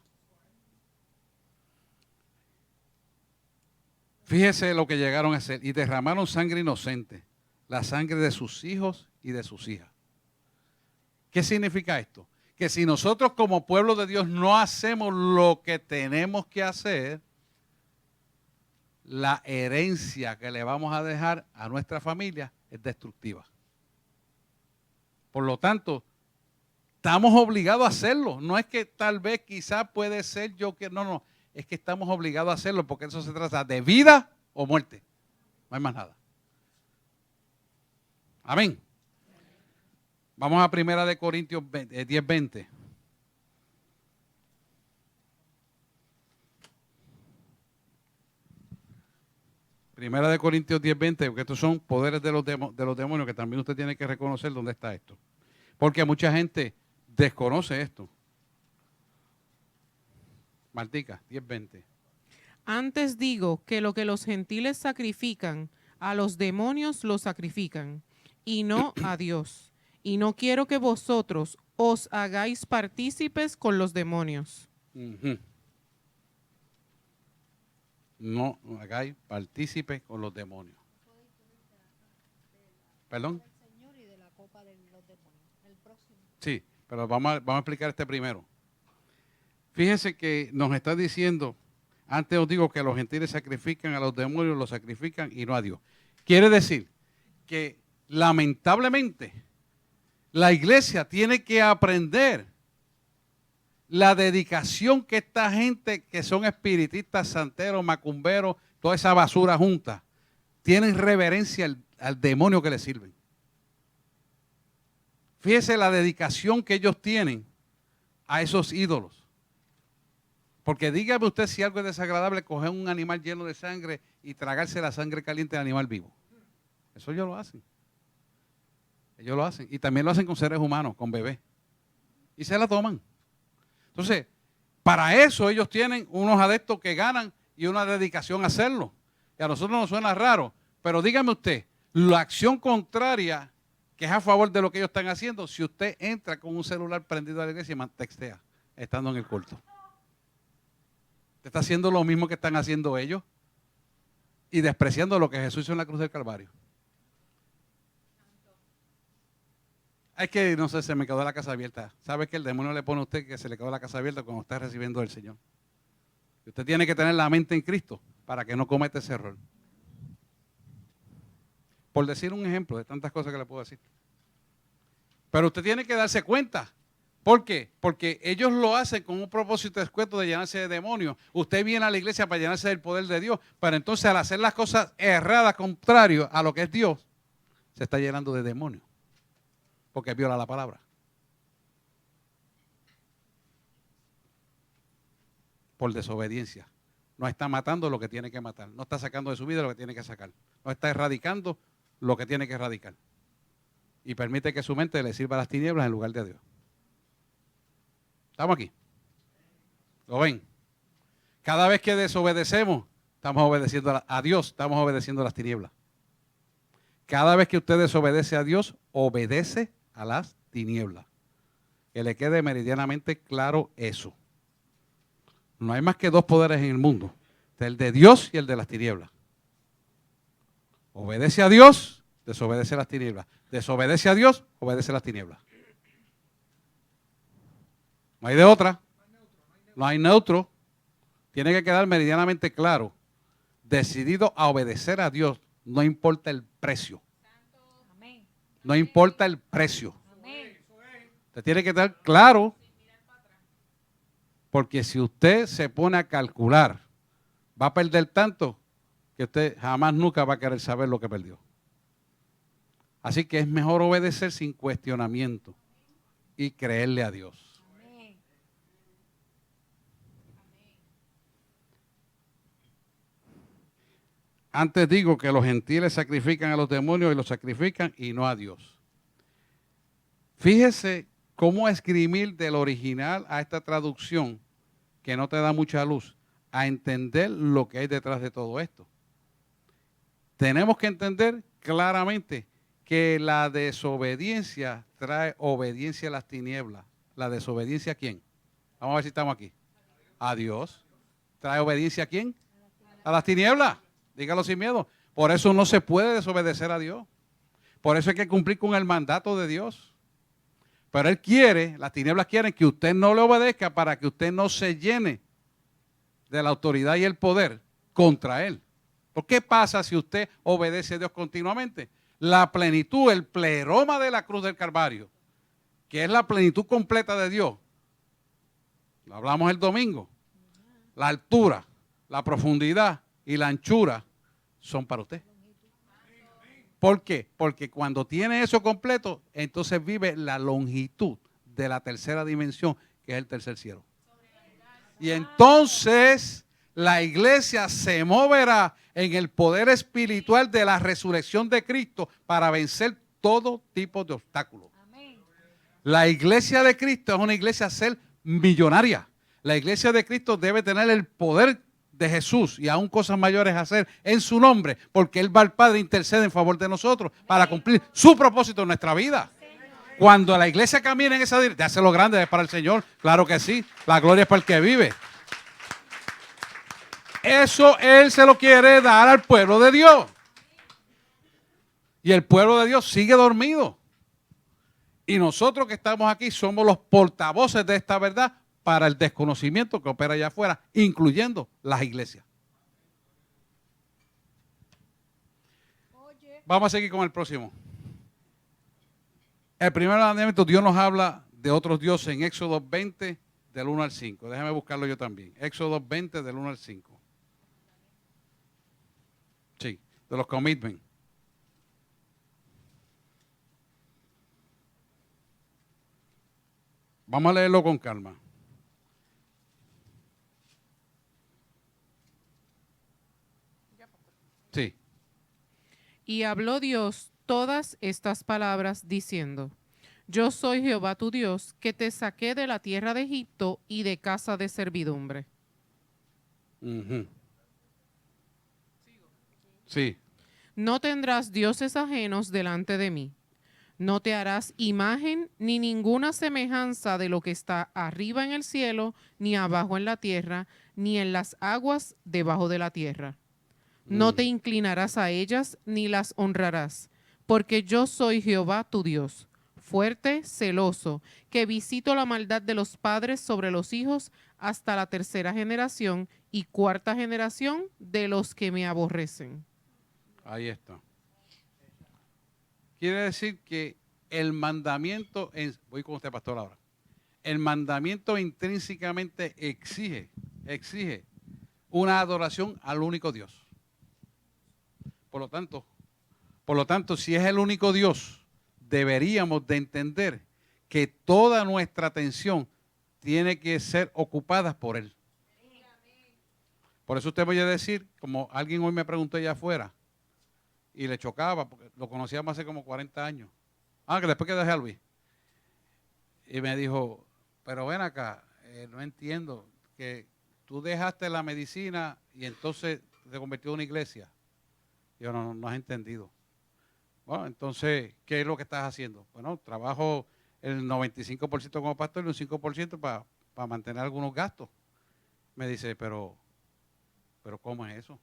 Fíjese lo que llegaron a hacer. Y derramaron sangre inocente, la sangre de sus hijos y de sus hijas. ¿Qué significa esto? Que si nosotros como pueblo de Dios no hacemos lo que tenemos que hacer, la herencia que le vamos a dejar a nuestra familia es destructiva. Por lo tanto, estamos obligados a hacerlo. No es que tal vez, quizás puede ser yo que... No. Es que estamos obligados a hacerlo porque eso se trata de vida o muerte. No hay más nada. Amén. Vamos a 1 Corintios 10:20. Primera de Corintios 10:20, porque estos son poderes de los demonios que también usted tiene que reconocer dónde está esto. Porque mucha gente desconoce esto. Martica, 10:20. Antes digo que lo que los gentiles sacrifican, a los demonios lo sacrifican, y no a Dios. Y no quiero que vosotros os hagáis partícipes con los demonios. Ujú. No hagáis partícipe con los demonios. ¿Perdón? Sí, pero vamos a explicar este primero. Fíjense que nos está diciendo, antes os digo que los gentiles sacrifican a los demonios, los sacrifican y no a Dios. Quiere decir que lamentablemente la iglesia tiene que aprender la dedicación que esta gente que son espiritistas, santeros, macumberos, toda esa basura junta, tienen reverencia al demonio que le sirven. Fíjese la dedicación que ellos tienen a esos ídolos. Porque dígame usted si algo es desagradable coger un animal lleno de sangre y tragarse la sangre caliente del animal vivo. Eso ellos lo hacen. Ellos lo hacen. Y también lo hacen con seres humanos, con bebés. Y se la toman. Entonces, para eso ellos tienen unos adeptos que ganan y una dedicación a hacerlo. Y a nosotros nos suena raro. Pero dígame usted, la acción contraria, que es a favor de lo que ellos están haciendo, si usted entra con un celular prendido a la iglesia y textea, estando en el culto. Usted está haciendo lo mismo que están haciendo ellos y despreciando lo que Jesús hizo en la cruz del Calvario. Es que, no sé, se me quedó la casa abierta. ¿Sabe que el demonio le pone a usted que se le quedó la casa abierta cuando está recibiendo del Señor? Y usted tiene que tener la mente en Cristo para que no cometa ese error. Por decir un ejemplo de tantas cosas que le puedo decir. Pero usted tiene que darse cuenta. ¿Por qué? Porque ellos lo hacen con un propósito escueto de llenarse de demonios. Usted viene a la iglesia para llenarse del poder de Dios, pero entonces al hacer las cosas erradas, contrario a lo que es Dios, se está llenando de demonios. Porque viola la palabra. Por desobediencia. No está matando lo que tiene que matar. No está sacando de su vida lo que tiene que sacar. No está erradicando lo que tiene que erradicar. Y permite que su mente le sirva a las tinieblas en lugar de a Dios. ¿Estamos aquí? ¿Lo ven? Cada vez que desobedecemos, estamos obedeciendo a Dios, estamos obedeciendo a las tinieblas. Cada vez que usted desobedece a Dios, obedece a las tinieblas. Que le quede meridianamente claro eso. No hay más que dos poderes en el mundo. El de Dios y el de las tinieblas. Obedece a Dios, desobedece a las tinieblas. Desobedece a Dios, obedece a las tinieblas. No hay de otra. No hay neutro. Tiene que quedar meridianamente claro. Decidido a obedecer a Dios, no importa el precio. No importa el precio. Usted tiene que estar claro. Porque si usted se pone a calcular, va a perder tanto que usted jamás nunca va a querer saber lo que perdió. Así que es mejor obedecer sin cuestionamiento y creerle a Dios. Antes digo que los gentiles sacrifican a los demonios y los sacrifican y no a Dios. Fíjese cómo esgrimir del original a esta traducción, que no te da mucha luz, a entender lo que hay detrás de todo esto. Tenemos que entender claramente que la desobediencia trae obediencia a las tinieblas. ¿La desobediencia a quién? Vamos a ver si estamos aquí. A Dios. ¿Trae obediencia a quién? A las tinieblas. Dígalo sin miedo. Por eso no se puede desobedecer a Dios. Por eso hay que cumplir con el mandato de Dios. Pero Él quiere, las tinieblas quieren que usted no le obedezca para que usted no se llene de la autoridad y el poder contra Él. ¿Por qué pasa si usted obedece a Dios continuamente? La plenitud, el pleroma de la cruz del Calvario, que es la plenitud completa de Dios. Lo hablamos el domingo. La altura, la profundidad y la anchura son para usted. ¿Por qué? Porque cuando tiene eso completo, entonces vive la longitud de la tercera dimensión, que es el tercer cielo. Y entonces la iglesia se moverá en el poder espiritual de la resurrección de Cristo para vencer todo tipo de obstáculos. La iglesia de Cristo es una iglesia a ser millonaria. La iglesia de Cristo debe tener el poder de Jesús y aún cosas mayores hacer en su nombre, porque Él va al Padre e intercede en favor de nosotros para cumplir su propósito en nuestra vida. Cuando la iglesia camina en esa dirección, de hacerlo grande es para el Señor, claro que sí, la gloria es para el que vive. Eso Él se lo quiere dar al pueblo de Dios. Y el pueblo de Dios sigue dormido. Y nosotros que estamos aquí somos los portavoces de esta verdad para el desconocimiento que opera allá afuera, incluyendo las iglesias. Vamos a seguir con el próximo. El primer mandamiento, Dios nos habla de otros dioses en Éxodo 20, del 1 al 5. Déjame buscarlo yo también. Éxodo 20, del 1 al 5. Sí, de los commitments. Vamos a leerlo con calma. Sí. Y habló Dios todas estas palabras diciendo: Yo soy Jehová tu Dios, que te saqué de la tierra de Egipto y de casa de servidumbre. Uh-huh. Sí. No tendrás dioses ajenos delante de mí. No te harás imagen ni ninguna semejanza de lo que está arriba en el cielo, ni abajo en la tierra, ni en las aguas debajo de la tierra. No te inclinarás a ellas, ni las honrarás, porque yo soy Jehová tu Dios, fuerte, celoso, que visito la maldad de los padres sobre los hijos hasta la tercera generación y cuarta generación de los que me aborrecen. Ahí está. Quiere decir que el mandamiento, voy con usted, pastor, ahora. El mandamiento intrínsecamente exige una adoración al único Dios. Por lo tanto, si es el único Dios, deberíamos de entender que toda nuestra atención tiene que ser ocupada por Él. Por eso usted voy a decir, como alguien hoy me preguntó allá afuera, y le chocaba, porque lo conocíamos hace como 40 años. Que después que dejé a Luis. Y me dijo, pero ven acá, no entiendo, que tú dejaste la medicina y entonces te convirtió en una iglesia. Yo no has entendido. Bueno, entonces, ¿qué es lo que estás haciendo? Bueno, trabajo el 95% como pastor y un 5% para mantener algunos gastos. Me dice, pero ¿cómo es eso?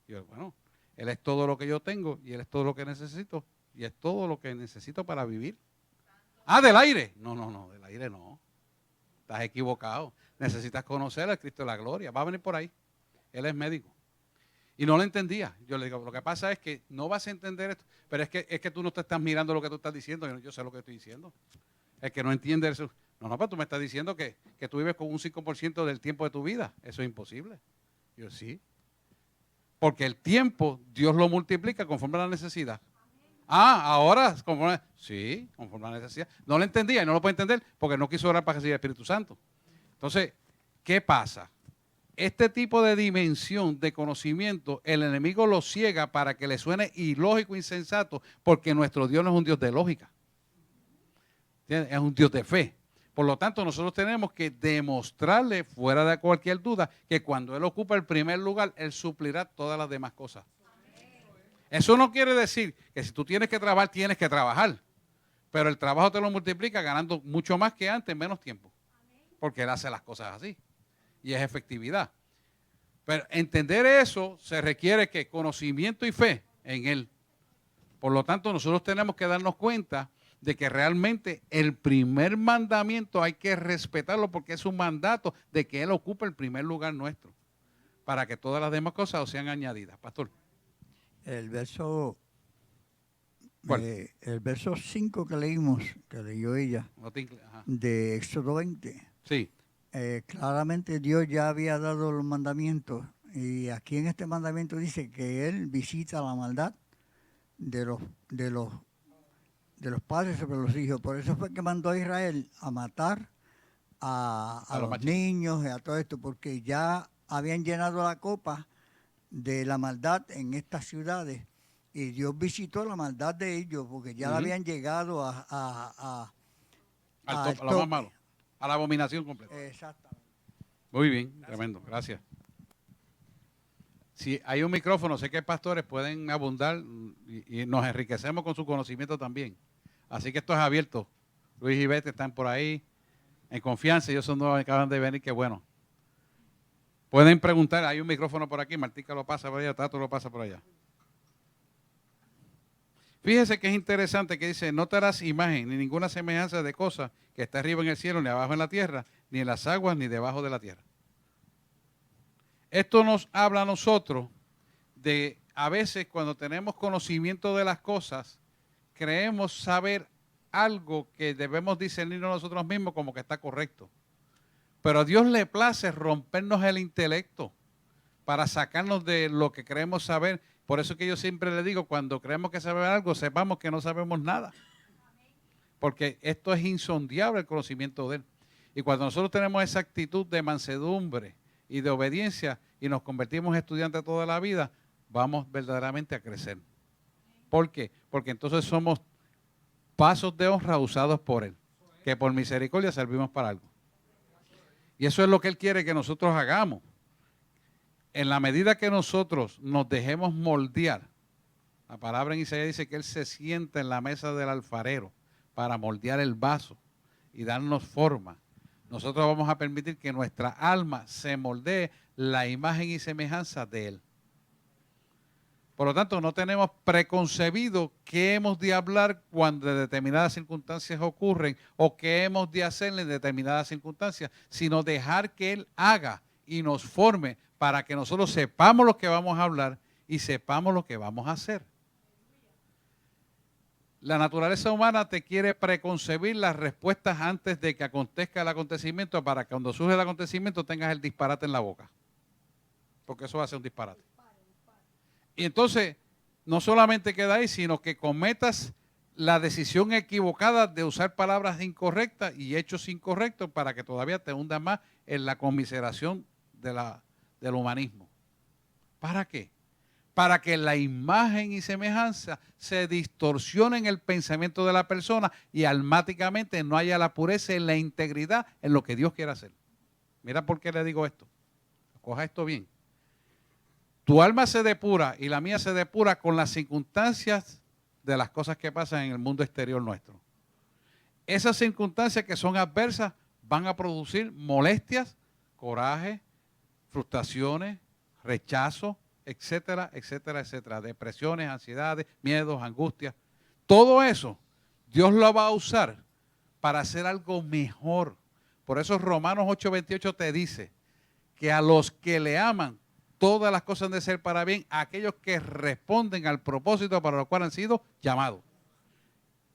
Y yo, bueno, Él es todo lo que yo tengo y Él es todo lo que necesito y es todo lo que necesito para vivir. ¿Del aire? No, del aire no. Estás equivocado. Necesitas conocer al Cristo de la gloria. Va a venir por ahí. Él es médico. Y no lo entendía. Yo le digo, lo que pasa es que no vas a entender esto, pero es que tú no te estás mirando lo que tú estás diciendo. Yo sé lo que estoy diciendo. El que no entiende eso. No, pero tú me estás diciendo que tú vives con un 5% del tiempo de tu vida. Eso es imposible. Yo sí. Porque el tiempo Dios lo multiplica conforme a la necesidad. Ahora, conforme a la necesidad. No lo entendía y no lo puede entender porque no quiso orar para recibir el Espíritu Santo. Entonces, ¿qué pasa? Este tipo de dimensión de conocimiento, el enemigo lo ciega para que le suene ilógico, insensato, porque nuestro Dios no es un Dios de lógica. ¿Entiendes? Es un Dios de fe. Por lo tanto, nosotros tenemos que demostrarle, fuera de cualquier duda, que cuando Él ocupa el primer lugar, Él suplirá todas las demás cosas. Eso no quiere decir que si tú tienes que trabajar, tienes que trabajar. Pero el trabajo te lo multiplica ganando mucho más que antes en menos tiempo. Porque Él hace las cosas así. Y es efectividad. Pero entender eso se requiere que conocimiento y fe en Él. Por lo tanto, nosotros tenemos que darnos cuenta de que realmente el primer mandamiento hay que respetarlo porque es un mandato de que Él ocupe el primer lugar nuestro. Para que todas las demás cosas os sean añadidas. Pastor. El verso 5 que leímos, que leyó ella, de Éxodo 20. Sí. Claramente Dios ya había dado los mandamientos y aquí en este mandamiento dice que Él visita la maldad de los padres sobre los hijos. Por eso fue que mandó a Israel a matar a los niños y a todo esto, porque ya habían llenado la copa de la maldad en estas ciudades y Dios visitó la maldad de ellos porque ya habían llegado a lo más malo, a la abominación completa. Exactamente. Muy bien, gracias. Tremendo, gracias. Si hay un micrófono, sé que pastores pueden abundar y nos enriquecemos con su conocimiento también. Así que esto es abierto Luis y Bete están por ahí en confianza. Ellos son nuevos, acaban de venir, qué bueno. Pueden preguntar, hay un micrófono por aquí, Martica lo pasa por allá, Tato lo pasa por allá. Fíjese que es interesante que dice, no te harás imagen ni ninguna semejanza de cosa que está arriba en el cielo, ni abajo en la tierra, ni en las aguas, ni debajo de la tierra. Esto nos habla a nosotros de, a veces cuando tenemos conocimiento de las cosas, creemos saber algo que debemos discernir nosotros mismos como que está correcto. Pero a Dios le place rompernos el intelecto para sacarnos de lo que creemos saber. Por eso que yo siempre le digo, cuando creemos que sabemos algo, sepamos que no sabemos nada. Porque esto es insondable el conocimiento de Él. Y cuando nosotros tenemos esa actitud de mansedumbre y de obediencia y nos convertimos en estudiantes toda la vida, vamos verdaderamente a crecer. ¿Por qué? Porque entonces somos pasos de honra usados por Él, que por misericordia servimos para algo. Y eso es lo que Él quiere que nosotros hagamos. En la medida que nosotros nos dejemos moldear, la palabra en Isaías dice que Él se sienta en la mesa del alfarero para moldear el vaso y darnos forma. Nosotros vamos a permitir que nuestra alma se moldee la imagen y semejanza de Él. Por lo tanto, no tenemos preconcebido qué hemos de hablar cuando determinadas circunstancias ocurren o qué hemos de hacer en determinadas circunstancias, sino dejar que Él haga y nos forme para que nosotros sepamos lo que vamos a hablar y sepamos lo que vamos a hacer. La naturaleza humana te quiere preconcebir las respuestas antes de que acontezca el acontecimiento para que cuando surge el acontecimiento tengas el disparate en la boca. Porque eso va a ser un disparate. Y entonces, no solamente queda ahí, sino que cometas la decisión equivocada de usar palabras incorrectas y hechos incorrectos para que todavía te hundas más en la conmiseración del humanismo. ¿Para qué? Para que la imagen y semejanza se distorsione en el pensamiento de la persona y almáticamente no haya la pureza y la integridad en lo que Dios quiere hacer. Mira por qué le digo esto. Coja esto bien. Tu alma se depura y la mía se depura con las circunstancias de las cosas que pasan en el mundo exterior nuestro. Esas circunstancias que son adversas van a producir molestias, coraje, frustraciones, rechazo, etcétera, etcétera, etcétera. Depresiones, ansiedades, miedos, angustias. Todo eso Dios lo va a usar para hacer algo mejor. Por eso Romanos 8:28 te dice que a los que le aman, todas las cosas han de ser para bien, a aquellos que responden al propósito para lo cual han sido llamados.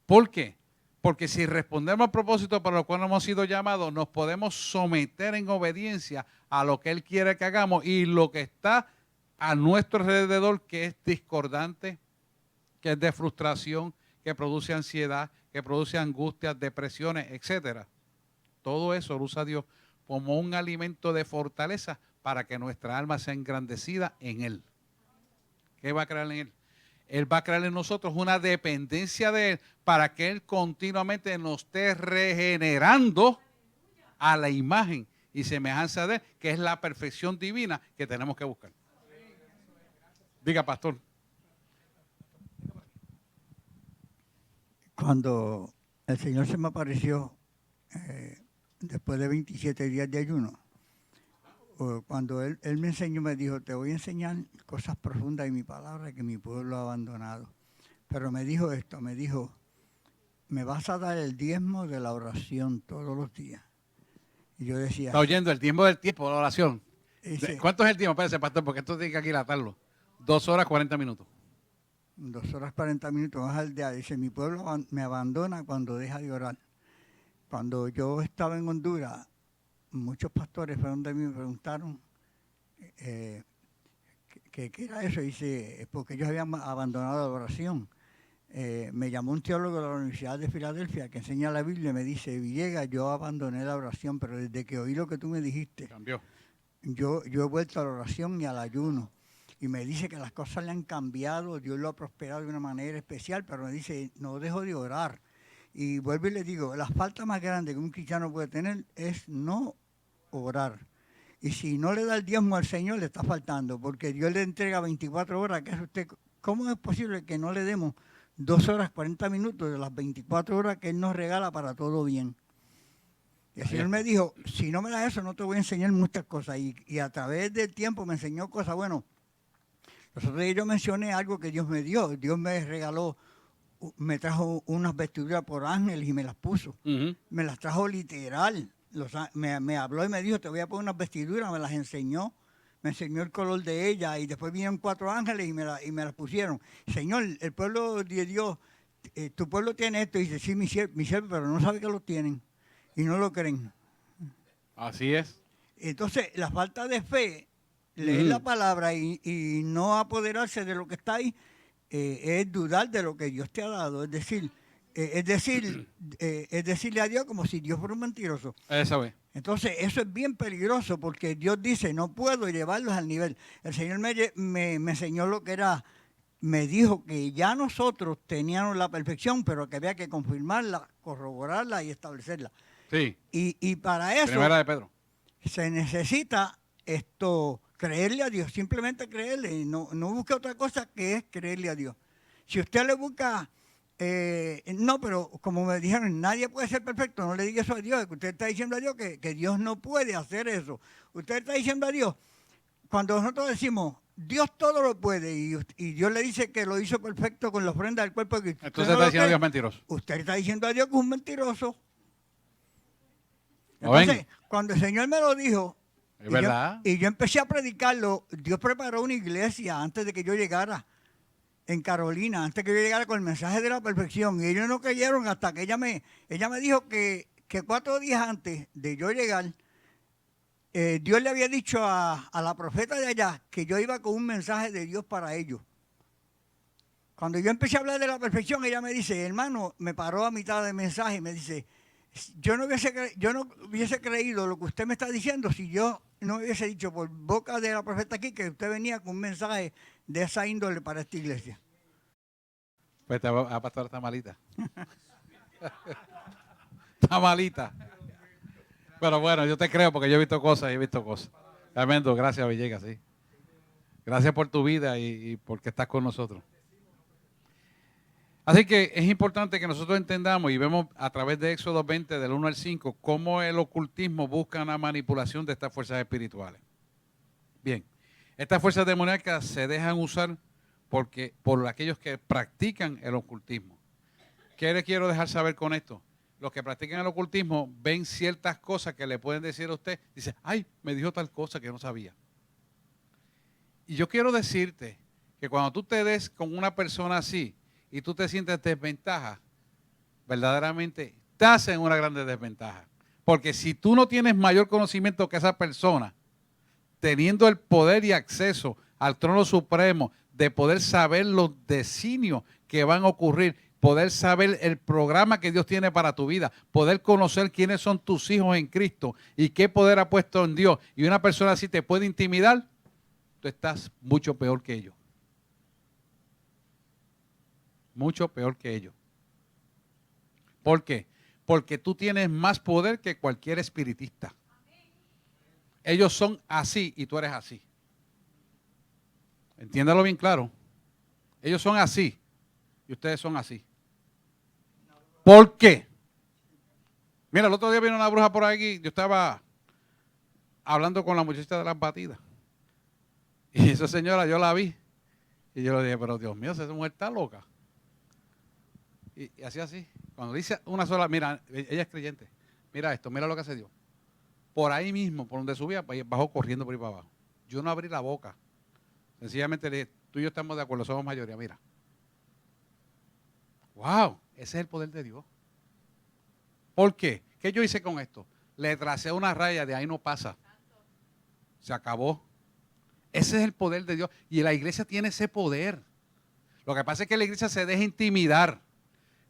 ¿Por qué? Porque si respondemos al propósito para lo cual hemos sido llamados, nos podemos someter en obediencia a lo que Él quiere que hagamos y lo que está a nuestro alrededor, que es discordante, que es de frustración, que produce ansiedad, que produce angustias, depresiones, etcétera. Todo eso lo usa Dios como un alimento de fortaleza para que nuestra alma sea engrandecida en Él. ¿Qué va a crear en Él? Él va a crear en nosotros una dependencia de Él para que Él continuamente nos esté regenerando a la imagen y semejanza de Él, que es la perfección divina que tenemos que buscar. Diga, pastor. Cuando el Señor se me apareció después de 27 días de ayuno, cuando él me enseñó, me dijo, te voy a enseñar cosas profundas en mi palabra que mi pueblo ha abandonado. Pero me dijo esto, me dijo, me vas a dar el diezmo de la oración todos los días. Y yo decía... Está oyendo el tiempo del tiempo de la oración. Dice, ¿Cuánto es el tiempo? Espérese, pastor, porque esto tiene que aquilatarlo. 2 horas 40 minutos. 2 horas 40 minutos más al día. Dice, mi pueblo me abandona cuando deja de orar. Cuando yo estaba en Honduras, muchos pastores fueron de mí y me preguntaron qué era eso. Dice, porque ellos habían abandonado la oración. Me llamó un teólogo de la Universidad de Filadelfia que enseña la Biblia y me dice, Villegas, yo abandoné la oración, pero desde que oí lo que tú me dijiste, cambió. Yo he vuelto a la oración y al ayuno. Y me dice que las cosas le han cambiado, Dios lo ha prosperado de una manera especial, pero me dice, no dejo de orar. Y vuelvo y le digo, la falta más grande que un cristiano puede tener es no orar. Y si no le da el diezmo al Señor, le está faltando, porque Dios le entrega 24 horas. ¿Qué hace usted? ¿Cómo es posible que no le demos 2 horas 40 minutos de las 24 horas que Él nos regala para todo bien. Y el Señor me dijo, si no me das eso, no te voy a enseñar muchas cosas. Y a través del tiempo me enseñó cosas. Bueno, yo mencioné algo que Dios me dio. Dios me regaló, me trajo unas vestiduras por ángeles y me las puso. Me las trajo literal. Me habló y me dijo, te voy a poner unas vestiduras, me las enseñó. Me enseñó el color de ella y después vinieron 4 ángeles y me las pusieron. Señor, el pueblo de Dios, tu pueblo tiene esto. Y dice, sí, mi siervo, pero no sabe que lo tienen y no lo creen. Así es. Entonces, la falta de fe, leer la palabra y no apoderarse de lo que está ahí, es dudar de lo que Dios te ha dado. Es decirle a Dios como si Dios fuera un mentiroso. Esa vez. Entonces, eso es bien peligroso porque Dios dice, no puedo llevarlos al nivel. El Señor me enseñó lo que era, me dijo que ya nosotros teníamos la perfección, pero que había que confirmarla, corroborarla y establecerla. Sí. Y para eso Primera de Pedro. se necesita creerle a Dios, simplemente creerle, no busque otra cosa que es creerle a Dios. Si usted le busca... no, pero como me dijeron, nadie puede ser perfecto, no le diga eso a Dios, que usted está diciendo a Dios que Dios no puede hacer eso. Usted está diciendo a Dios, cuando nosotros decimos, Dios todo lo puede, y Dios le dice que lo hizo perfecto con la ofrenda del cuerpo de Cristo. Entonces está diciendo a Dios mentiroso. Usted está diciendo a Dios que es un mentiroso. Entonces, cuando el Señor me lo dijo, es verdad. Y yo empecé a predicarlo, Dios preparó una iglesia antes de que yo llegara. En Carolina, antes que yo llegara con el mensaje de la perfección, y ellos no creyeron hasta que ella me dijo que 4 días antes de yo llegar, Dios le había dicho a la profeta de allá que yo iba con un mensaje de Dios para ellos. Cuando yo empecé a hablar de la perfección, ella me dice, hermano, me paró a mitad del mensaje y me dice, yo no hubiese creído lo que usted me está diciendo si yo no hubiese dicho por boca de la profeta aquí que usted venía con un mensaje de esa índole para esta iglesia. Pues la pastora está malita. Está malita. Pero bueno, yo te creo porque yo he visto cosas. Tremendo, gracias Villegas, sí. Gracias por tu vida y porque estás con nosotros. Así que es importante que nosotros entendamos y vemos a través de Éxodo 20, del 1 al 5, cómo el ocultismo busca una manipulación de estas fuerzas espirituales. Bien, estas fuerzas demoníacas se dejan usar por aquellos que practican el ocultismo. ¿Qué le quiero dejar saber con esto? Los que practican el ocultismo ven ciertas cosas que le pueden decir a usted. Dice, ay, me dijo tal cosa que no sabía. Y yo quiero decirte que cuando tú te des con una persona así y tú te sientes desventaja, verdaderamente estás en una gran desventaja. Porque si tú no tienes mayor conocimiento que esa persona, teniendo el poder y acceso al trono supremo de poder saber los designios que van a ocurrir, poder saber el programa que Dios tiene para tu vida, poder conocer quiénes son tus hijos en Cristo y qué poder ha puesto en Dios, y una persona así te puede intimidar, tú estás mucho peor que ellos. Mucho peor que ellos. ¿Por qué? Porque tú tienes más poder que cualquier espiritista. Ellos son así y tú eres así. Entiéndalo bien claro. Ellos son así y ustedes son así. ¿Por qué? Mira, el otro día vino una bruja por aquí. Yo estaba hablando con la muchacha de las batidas. Y esa señora yo la vi. Y yo le dije, pero Dios mío, esa mujer está loca. Y así. Cuando dice una sola, mira, ella es creyente. Mira esto, mira lo que hace Dios. Por ahí mismo, por donde subía, bajó corriendo por ahí para abajo. Yo no abrí la boca. Sencillamente le dije, tú y yo estamos de acuerdo, somos mayoría, mira. ¡Wow! Ese es el poder de Dios. ¿Por qué? ¿Qué yo hice con esto? Le tracé una raya, de ahí no pasa. Se acabó. Ese es el poder de Dios. Y la iglesia tiene ese poder. Lo que pasa es que la iglesia se deja intimidar.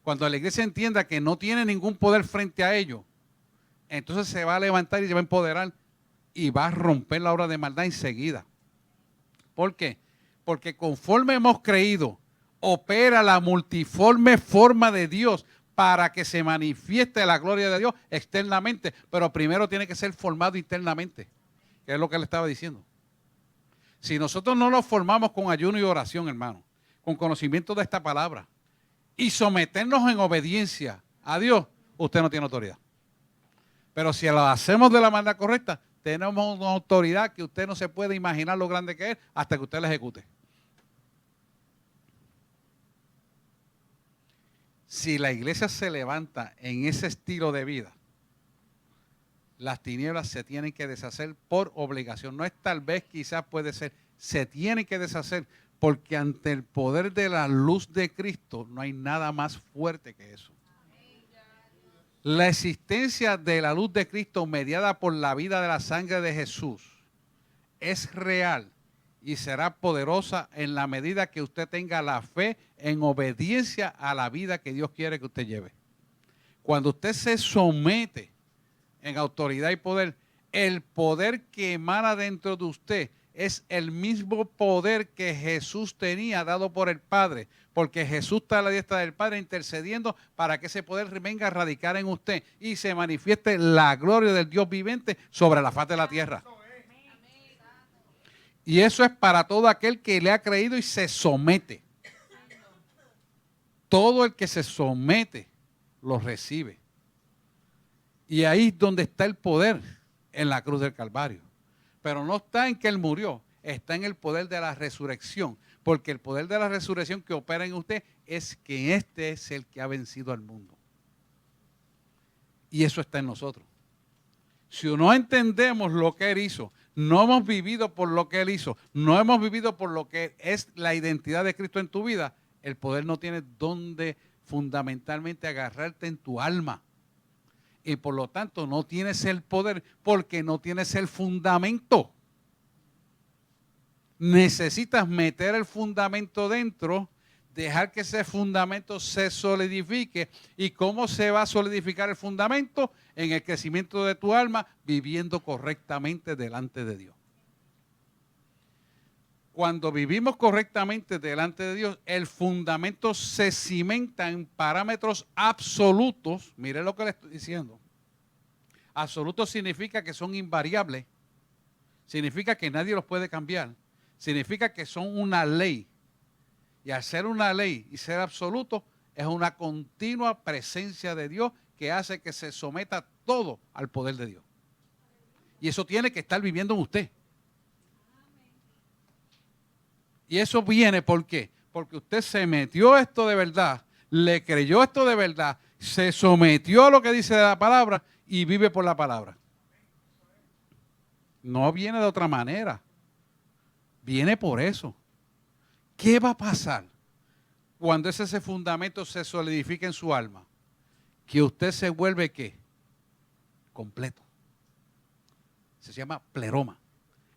Cuando la iglesia entienda que no tiene ningún poder frente a ello, entonces se va a levantar y se va a empoderar y va a romper la obra de maldad enseguida. ¿Por qué? Porque conforme hemos creído, opera la multiforme forma de Dios para que se manifieste la gloria de Dios externamente, pero primero tiene que ser formado internamente, que es lo que él estaba diciendo. Si nosotros no nos formamos con ayuno y oración, hermano, con conocimiento de esta palabra, y someternos en obediencia a Dios, usted no tiene autoridad. Pero si lo hacemos de la manera correcta, tenemos una autoridad que usted no se puede imaginar lo grande que es hasta que usted la ejecute. Si la iglesia se levanta en ese estilo de vida, las tinieblas se tienen que deshacer por obligación. No es tal vez, quizás puede ser, se tienen que deshacer porque ante el poder de la luz de Cristo no hay nada más fuerte que eso. La existencia de la luz de Cristo mediada por la vida de la sangre de Jesús es real y será poderosa en la medida que usted tenga la fe en obediencia a la vida que Dios quiere que usted lleve. Cuando usted se somete en autoridad y poder, el poder que emana dentro de usted es el mismo poder que Jesús tenía dado por el Padre, porque Jesús está a la diestra del Padre intercediendo para que ese poder venga a radicar en usted y se manifieste la gloria del Dios viviente sobre la faz de la tierra. Y eso es para todo aquel que le ha creído y se somete. Todo el que se somete lo recibe. Y ahí es donde está el poder, en la cruz del Calvario. Pero no está en que Él murió, está en el poder de la resurrección. Porque el poder de la resurrección que opera en usted es que este es el que ha vencido al mundo. Y eso está en nosotros. Si no entendemos lo que Él hizo, no hemos vivido por lo que Él hizo, no hemos vivido por lo que es la identidad de Cristo en tu vida, el poder no tiene dónde fundamentalmente agarrarte en tu alma. Y por lo tanto no tienes el poder porque no tienes el fundamento. Necesitas meter el fundamento dentro, dejar que ese fundamento se solidifique. ¿Y cómo se va a solidificar el fundamento? En el crecimiento de tu alma, viviendo correctamente delante de Dios. Cuando vivimos correctamente delante de Dios, el fundamento se cimenta en parámetros absolutos. Mire lo que le estoy diciendo. Absolutos significa que son invariables. Significa que nadie los puede cambiar. Significa que son una ley. Y al ser una ley y ser absoluto, es una continua presencia de Dios que hace que se someta todo al poder de Dios. Y eso tiene que estar viviendo en usted. Y eso viene, ¿por qué? Porque usted se metió esto de verdad, le creyó esto de verdad, se sometió a lo que dice la palabra y vive por la palabra. No viene de otra manera. Viene por eso. ¿Qué va a pasar cuando ese fundamento se solidifica en su alma? Que usted se vuelve, ¿qué? Completo. Se llama pleroma.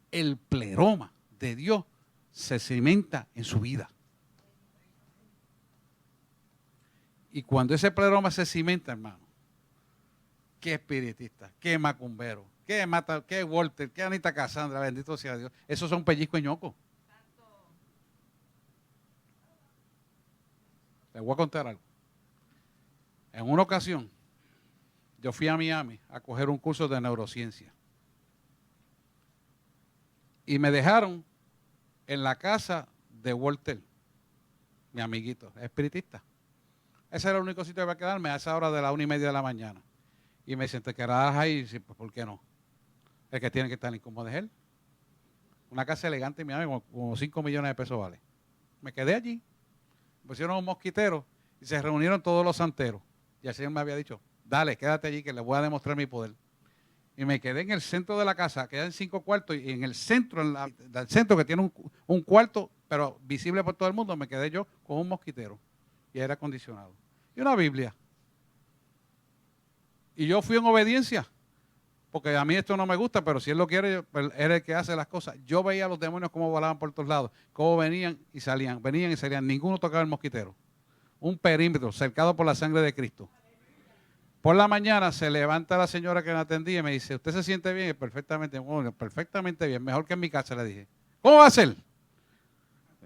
El pleroma de Dios se cimenta en su vida. Y cuando ese pleroma se cimenta, hermano, qué espiritista, qué macumbero, qué mata, qué Walter, qué Anita Cassandra, bendito sea Dios. Esos son pellizco y ñoco. Les voy a contar algo. En una ocasión, yo fui a Miami a coger un curso de neurociencia. Y me dejaron en la casa de Walter, mi amiguito, espiritista. Ese era el único sitio que iba a quedarme a esa hora de la 1:30 de la mañana. Y me dicen, ¿te quedarás ahí? Y sí, pues, ¿por qué no? El que tiene que estar incómodo es él. Una casa elegante en Miami, como 5 millones de pesos vale. Me quedé allí. Pusieron un mosquitero y se reunieron todos los santeros. Y el Señor me había dicho, dale, quédate allí que les voy a demostrar mi poder. Y me quedé en el centro de la casa, quedé en 5 cuartos, y en el centro, el centro que tiene un cuarto, pero visible por todo el mundo, me quedé yo con un mosquitero y aire acondicionado. Y una Biblia. Y yo fui en obediencia, porque a mí esto no me gusta, pero si Él lo quiere, pues, Él es el que hace las cosas. Yo veía a los demonios cómo volaban por todos lados, cómo venían y salían, ninguno tocaba el mosquitero. Un perímetro cercado por la sangre de Cristo. Por la mañana se levanta la señora que me atendía y me dice, ¿usted se siente bien? Perfectamente, bueno, perfectamente bien, mejor que en mi casa, le dije. ¿Cómo va a ser?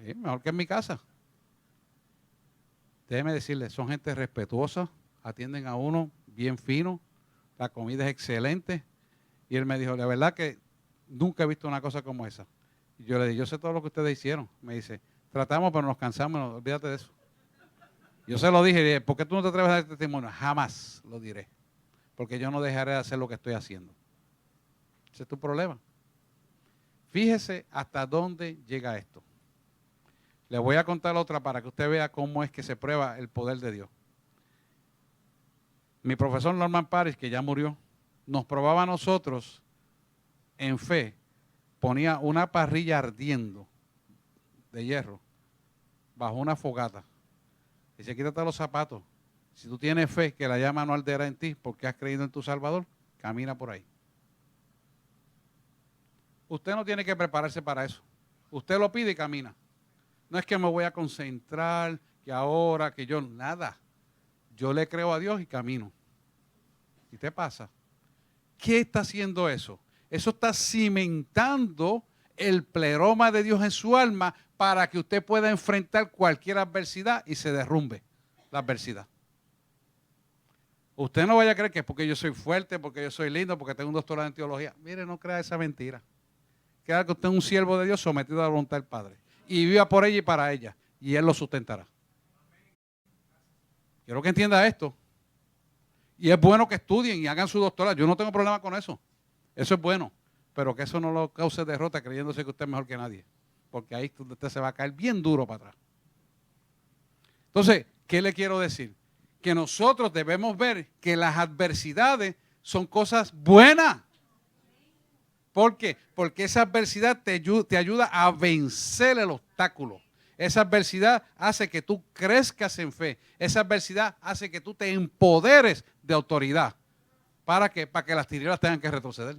Sí, mejor que en mi casa. Déjeme decirle, son gente respetuosa, atienden a uno bien fino, la comida es excelente. Y él me dijo, la verdad que nunca he visto una cosa como esa. Y yo le dije, yo sé todo lo que ustedes hicieron. Me dice, tratamos pero nos cansamos, no, olvídate de eso. Yo se lo dije, ¿por qué tú no te atreves a dar testimonio? Jamás lo diré, porque yo no dejaré de hacer lo que estoy haciendo. Ese es tu problema. Fíjese hasta dónde llega esto. Le voy a contar otra para que usted vea cómo es que se prueba el poder de Dios. Mi profesor Norman Parrish, que ya murió, nos probaba a nosotros en fe. Ponía una parrilla ardiendo de hierro bajo una fogata. Dice, quítate los zapatos. Si tú tienes fe que la llama no arderá en ti porque has creído en tu Salvador, camina por ahí. Usted no tiene que prepararse para eso. Usted lo pide y camina. No es que me voy a concentrar, que ahora, que yo, nada. Yo le creo a Dios y camino. ¿Y te pasa? ¿Qué está haciendo eso? Eso está cimentando el pleroma de Dios en su alma para que usted pueda enfrentar cualquier adversidad y se derrumbe la adversidad. Usted no vaya a creer que es porque yo soy fuerte, porque yo soy lindo, porque tengo un doctorado en teología. Mire, no crea esa mentira. Crea que usted es un siervo de Dios sometido a la voluntad del Padre. Y viva por ella y para ella. Y Él lo sustentará. Quiero que entienda esto. Y es bueno que estudien y hagan su doctorado. Yo no tengo problema con eso. Eso es bueno. Pero que eso no lo cause derrota creyéndose que usted es mejor que nadie. Porque ahí usted se va a caer bien duro para atrás. Entonces, ¿qué le quiero decir? Que nosotros debemos ver que las adversidades son cosas buenas. ¿Por qué? Porque esa adversidad te ayuda a vencer el obstáculo. Esa adversidad hace que tú crezcas en fe. Esa adversidad hace que tú te empoderes de autoridad. ¿Para qué? Para que las tinieblas tengan que retroceder.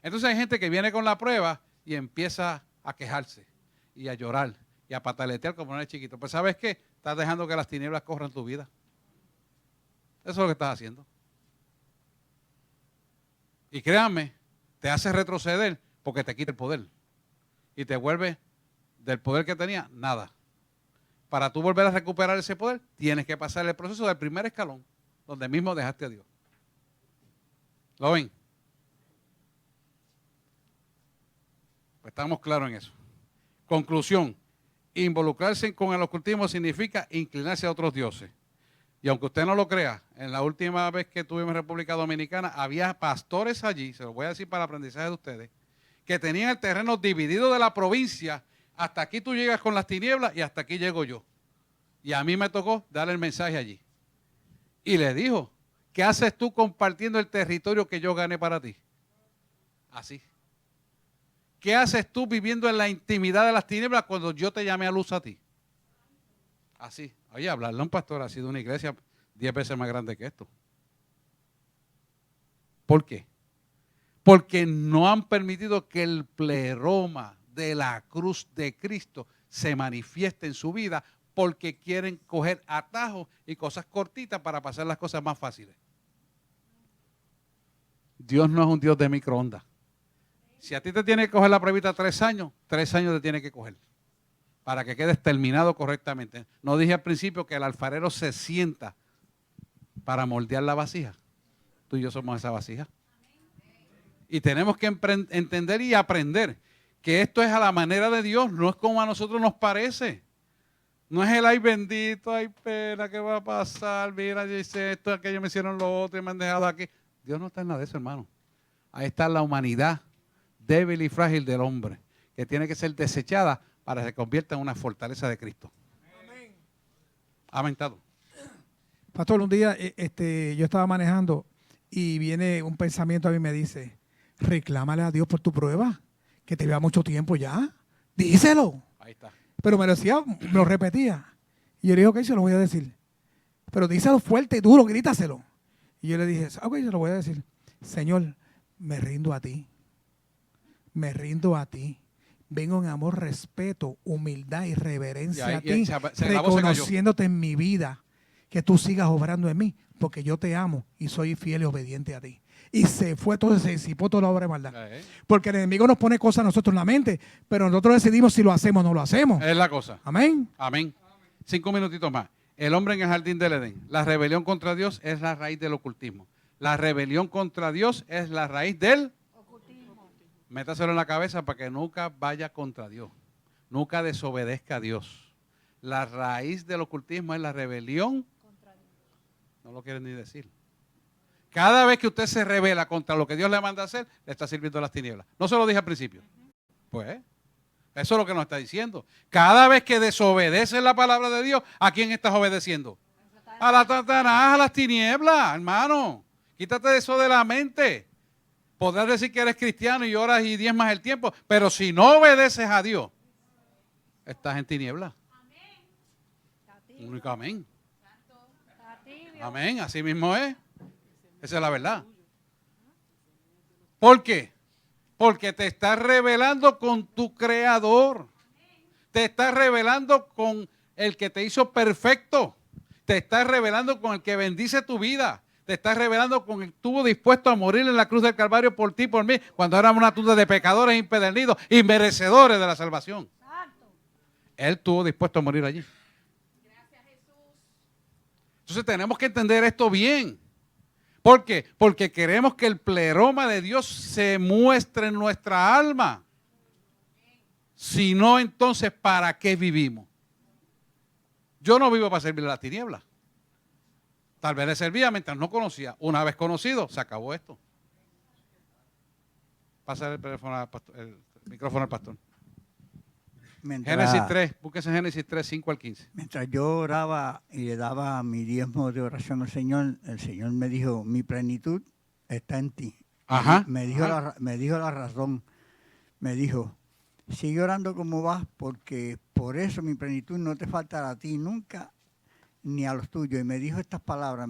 Entonces hay gente que viene con la prueba y empieza a quejarse y a llorar y a pataletear como un chiquito. Pues ¿sabes qué? Estás dejando que las tinieblas corran tu vida. Eso es lo que estás haciendo. Y créanme, te hace retroceder porque te quita el poder. Y te vuelve del poder que tenía, nada. Para tú volver a recuperar ese poder, tienes que pasar el proceso del primer escalón, donde mismo dejaste a Dios. ¿Lo ven? Pues estamos claros en eso. Conclusión, involucrarse con el ocultismo significa inclinarse a otros dioses. Y aunque usted no lo crea, en la última vez que estuvimos en República Dominicana, había pastores allí, se lo voy a decir para aprendizaje de ustedes, que tenían el terreno dividido de la provincia. Hasta aquí tú llegas con las tinieblas y hasta aquí llego yo. Y a mí me tocó darle el mensaje allí. Y le dijo, ¿qué haces tú compartiendo el territorio que yo gané para ti? Así. ¿Qué haces tú viviendo en la intimidad de las tinieblas cuando yo te llamé a luz a ti? Así. Oye, hablarle a un pastor así de una iglesia 10 veces más grande que esto. ¿Por qué? Porque no han permitido que el pleroma de la cruz de Cristo se manifieste en su vida porque quieren coger atajos y cosas cortitas para pasar las cosas más fáciles. Dios no es un Dios de microondas. Si a ti te tiene que coger la pruebita 3 años, 3 años te tiene que coger para que quedes terminado correctamente. No dije al principio que el alfarero se sienta para moldear la vasija. Tú y yo somos esa vasija. Y tenemos que entender y aprender que esto es a la manera de Dios, no es como a nosotros nos parece. No es el ay bendito, ay pena, ¿qué va a pasar? Mira, yo hice esto, aquello me hicieron lo otro y me han dejado aquí. Dios no está en nada de eso, hermano. Ahí está la humanidad débil y frágil del hombre, que tiene que ser desechada para que se convierta en una fortaleza de Cristo. Amén. Aumentado. Pastor, un día yo estaba manejando y viene un pensamiento a mí y me dice, reclámale a Dios por tu prueba, que te lleva mucho tiempo ya. Díselo. Ahí está. Pero me lo decía, me lo repetía. Y yo le dije, ok, se lo voy a decir. Pero díselo fuerte y duro, grítaselo. Y yo le dije, ok, se lo voy a decir. Señor, me rindo a ti. Me rindo a ti. Vengo en amor, respeto, humildad y reverencia a ti, reconociéndote en mi vida, que tú sigas obrando en mí, porque yo te amo y soy fiel y obediente a ti. Y se fue todo, se disipó toda la obra de maldad. Porque el enemigo nos pone cosas a nosotros en la mente, pero nosotros decidimos si lo hacemos o no lo hacemos. Es la cosa. Amén. Amén. 5 minutitos más. El hombre en el jardín del Edén. La rebelión contra Dios es la raíz del ocultismo. La rebelión contra Dios es la raíz del ocultismo. Métaselo en la cabeza para que nunca vaya contra Dios. Nunca desobedezca a Dios. La raíz del ocultismo es la rebelión. No lo quieren ni decir. Cada vez que usted se rebela contra lo que Dios le manda a hacer, le está sirviendo a las tinieblas. No se lo dije al principio. Pues, eso es lo que nos está diciendo. Cada vez que desobedeces la palabra de Dios, ¿a quién estás obedeciendo? A la Satanás, a las tinieblas, hermano. Quítate eso de la mente. Podrás decir que eres cristiano y oras y diezmas el tiempo, pero si no obedeces a Dios, estás en tinieblas. Único amén. Amén, así mismo es. Esa es la verdad. ¿Por qué? Porque te estás rebelando con tu Creador. Te estás rebelando con el que te hizo perfecto. Te estás rebelando con el que bendice tu vida. Te estás rebelando con el que estuvo dispuesto a morir en la cruz del Calvario por ti y por mí, cuando éramos una tunda de pecadores impedernidos y merecedores de la salvación. Él estuvo dispuesto a morir allí. Entonces tenemos que entender esto bien. ¿Por qué? Porque queremos que el pleroma de Dios se muestre en nuestra alma. Si no, entonces, ¿para qué vivimos? Yo no vivo para servir a las tinieblas. Tal vez le servía mientras no conocía. Una vez conocido, se acabó esto. Pasa el micrófono al pastor. Génesis 3, búsquese Génesis 3, 5 al 15. Mientras yo oraba y le daba mi diezmo de oración al Señor, el Señor me dijo, mi plenitud está en ti. Ajá. Me dijo la razón. Me dijo, sigue orando como vas, porque por eso mi plenitud no te faltará a ti nunca, ni a los tuyos. Y me dijo estas palabras,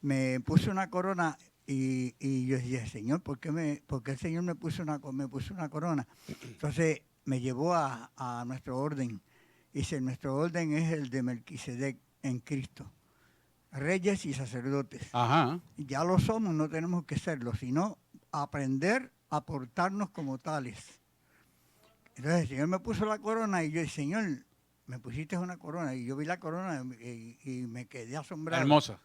me puso una corona y yo dije, Señor, ¿por qué el Señor me puso una corona? Entonces me llevó a nuestro orden. Dice, nuestro orden es el de Melquisedec en Cristo. Reyes y sacerdotes. Ajá. Ya lo somos, no tenemos que serlo, sino aprender a portarnos como tales. Entonces el Señor me puso la corona y yo dije, Señor, me pusiste una corona. Y yo vi la corona y me quedé asombrado. Hermosa.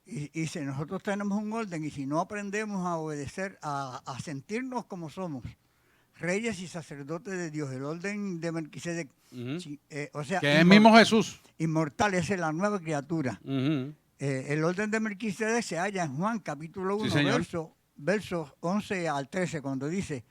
Y dice, nosotros tenemos un orden y si no aprendemos a obedecer, a sentirnos como somos, reyes y sacerdotes de Dios, el orden de Melquisedec, o sea, que es el mismo Jesús. Inmortal, esa es la nueva criatura. El orden de Melquisedec se halla en Juan capítulo 1, sí, versos 11 al 13, cuando dice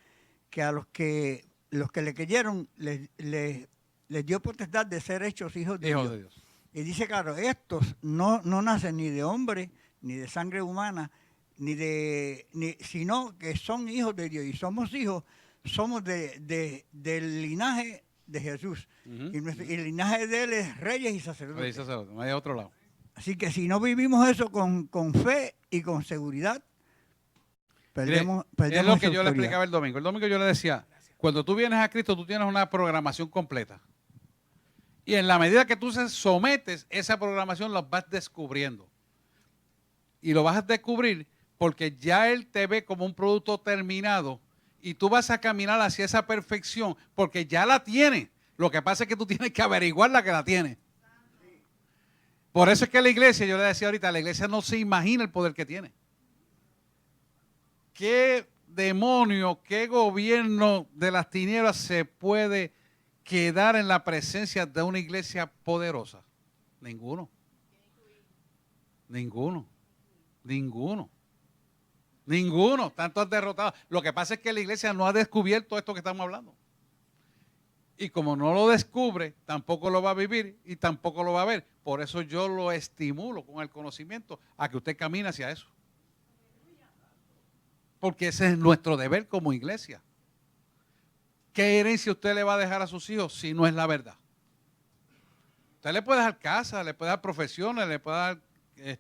que a los que le creyeron les dio potestad de ser hechos hijos de Dios. Y dice, claro, estos no nacen ni de hombre, ni de sangre humana, sino que son hijos de Dios. Y somos hijos, somos del linaje de Jesús. Y el linaje de él es reyes y sacerdotes. No hay otro lado. Así que si no vivimos eso con fe y con seguridad, perdemos es lo que yo le explicaba el domingo. El domingo yo le decía, cuando tú vienes a Cristo, tú tienes una programación completa. Y en la medida que tú se sometes, esa programación la vas descubriendo. Y lo vas a descubrir porque ya Él te ve como un producto terminado y tú vas a caminar hacia esa perfección porque ya la tienes. Lo que pasa es que tú tienes que averiguar la que la tiene. Por eso es que la iglesia, yo le decía ahorita, la iglesia no se imagina el poder que tiene. ¿Qué demonio, qué gobierno de las tinieblas se puede quedar en la presencia de una iglesia poderosa? Ninguno. Ninguno. Ninguno. Ninguno. Tantos derrotados. Lo que pasa es que la iglesia no ha descubierto esto que estamos hablando. Y como no lo descubre, tampoco lo va a vivir y tampoco lo va a ver. Por eso yo lo estimulo con el conocimiento a que usted camine hacia eso. Porque ese es nuestro deber como iglesia. ¿Qué herencia usted le va a dejar a sus hijos si no es la verdad? Usted le puede dar casa, le puede dar profesiones, le puede dar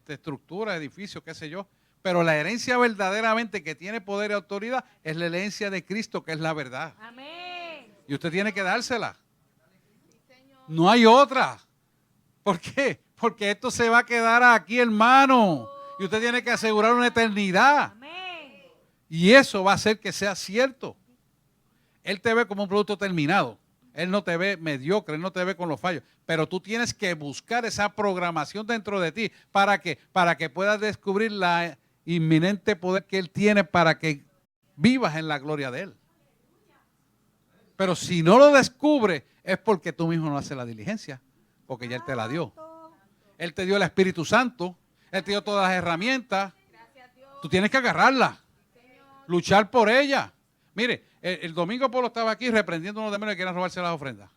estructuras, edificios, qué sé yo. Pero la herencia verdaderamente que tiene poder y autoridad es la herencia de Cristo, que es la verdad. Amén. Y usted tiene que dársela. No hay otra. ¿Por qué? Porque esto se va a quedar aquí, hermano. Y usted tiene que asegurar una eternidad. Amén. Y eso va a hacer que sea cierto. Él te ve como un producto terminado. Él no te ve mediocre, Él no te ve con los fallos. Pero tú tienes que buscar esa programación dentro de ti. ¿Para qué? Para que puedas descubrir la inminente poder que Él tiene para que vivas en la gloria de Él. Pero si no lo descubres, es porque tú mismo no haces la diligencia. porque ya Él te la dio. Él te dio el Espíritu Santo, Él te dio todas las herramientas. Tú tienes que agarrarla, luchar por ella. Mire, el domingo Polo estaba aquí reprendiendo a unos demonios que querían robarse las ofrendas.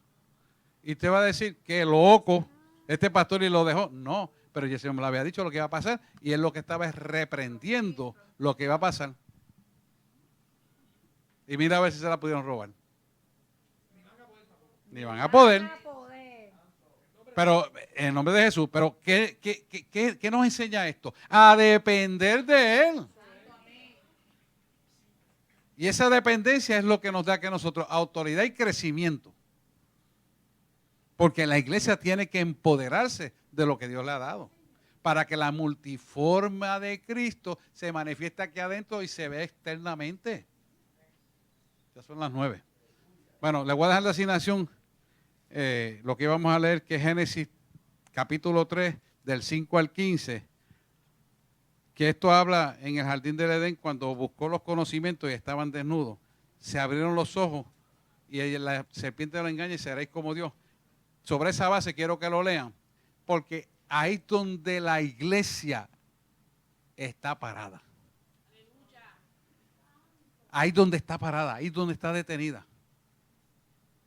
Y te va a decir, qué loco, este pastor y lo dejó. No, pero el Señor me lo había dicho lo que iba a pasar y él lo que estaba es reprendiendo lo que iba a pasar. Y mira a ver si se la pudieron robar. Ni van a poder. Pero en nombre de Jesús, pero ¿qué nos enseña esto? A depender de Él. Y esa dependencia es lo que nos da que nosotros autoridad y crecimiento. Porque la iglesia tiene que empoderarse de lo que Dios le ha dado. Para que la multiforma de Cristo se manifieste aquí adentro y se vea externamente. Ya son las 9. Bueno, le voy a dejar la asignación. Lo que íbamos a leer, que es Génesis capítulo 3, del 5 al 15. Que esto habla en el jardín del Edén cuando buscó los conocimientos y estaban desnudos. Se abrieron los ojos y la serpiente lo engaña y seréis como Dios. Sobre esa base quiero que lo lean, porque ahí es donde la iglesia está parada. Ahí donde está parada, ahí donde está detenida.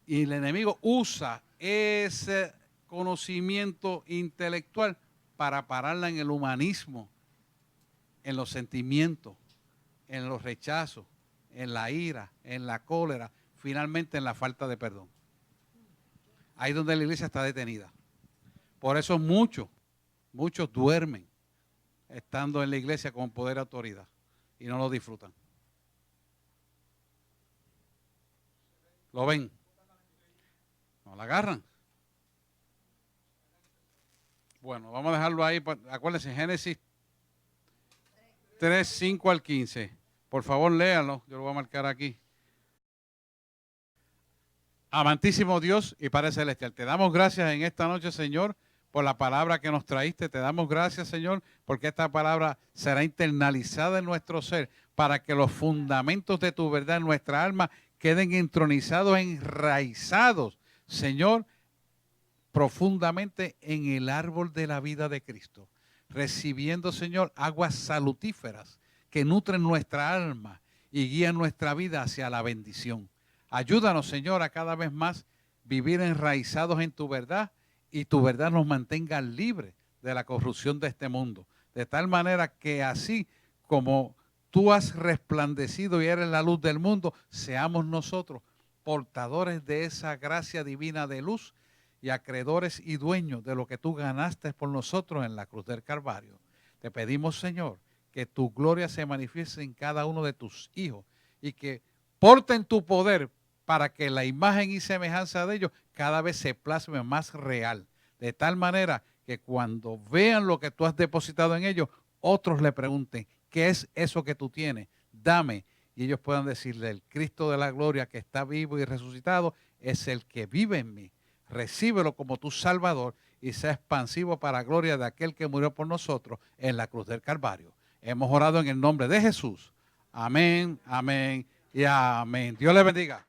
Y el enemigo usa ese conocimiento intelectual para pararla en el humanismo, en los sentimientos, en los rechazos, en la ira, en la cólera, finalmente en la falta de perdón. Ahí es donde la iglesia está detenida. Por eso muchos duermen estando en la iglesia con poder y autoridad y no lo disfrutan. ¿Lo ven? No la agarran. Bueno, vamos a dejarlo ahí. Acuérdense, Génesis 3, 5 al 15. Por favor, léanlo. Yo lo voy a marcar aquí. Amantísimo Dios y Padre Celestial, te damos gracias en esta noche, Señor, por la palabra que nos traíste. Te damos gracias, Señor, porque esta palabra será internalizada en nuestro ser para que los fundamentos de tu verdad en nuestra alma queden entronizados, enraizados, Señor, profundamente en el árbol de la vida de Cristo, recibiendo, Señor, aguas salutíferas que nutren nuestra alma y guían nuestra vida hacia la bendición. Ayúdanos, Señor, a cada vez más vivir enraizados en tu verdad y tu verdad nos mantenga libres de la corrupción de este mundo. De tal manera que así como tú has resplandecido y eres la luz del mundo, seamos nosotros portadores de esa gracia divina de luz y acreedores y dueños de lo que tú ganaste por nosotros en la cruz del Calvario. Te pedimos, Señor, que tu gloria se manifieste en cada uno de tus hijos y que porten tu poder para que la imagen y semejanza de ellos cada vez se plasme más real. De tal manera que cuando vean lo que tú has depositado en ellos, otros le pregunten, ¿qué es eso que tú tienes? Dame. Y ellos puedan decirle, el Cristo de la gloria que está vivo y resucitado es el que vive en mí. Recíbelo como tu Salvador y sea expansivo para la gloria de aquel que murió por nosotros en la cruz del Calvario. Hemos orado en el nombre de Jesús. Amén, amén y amén. Dios les bendiga.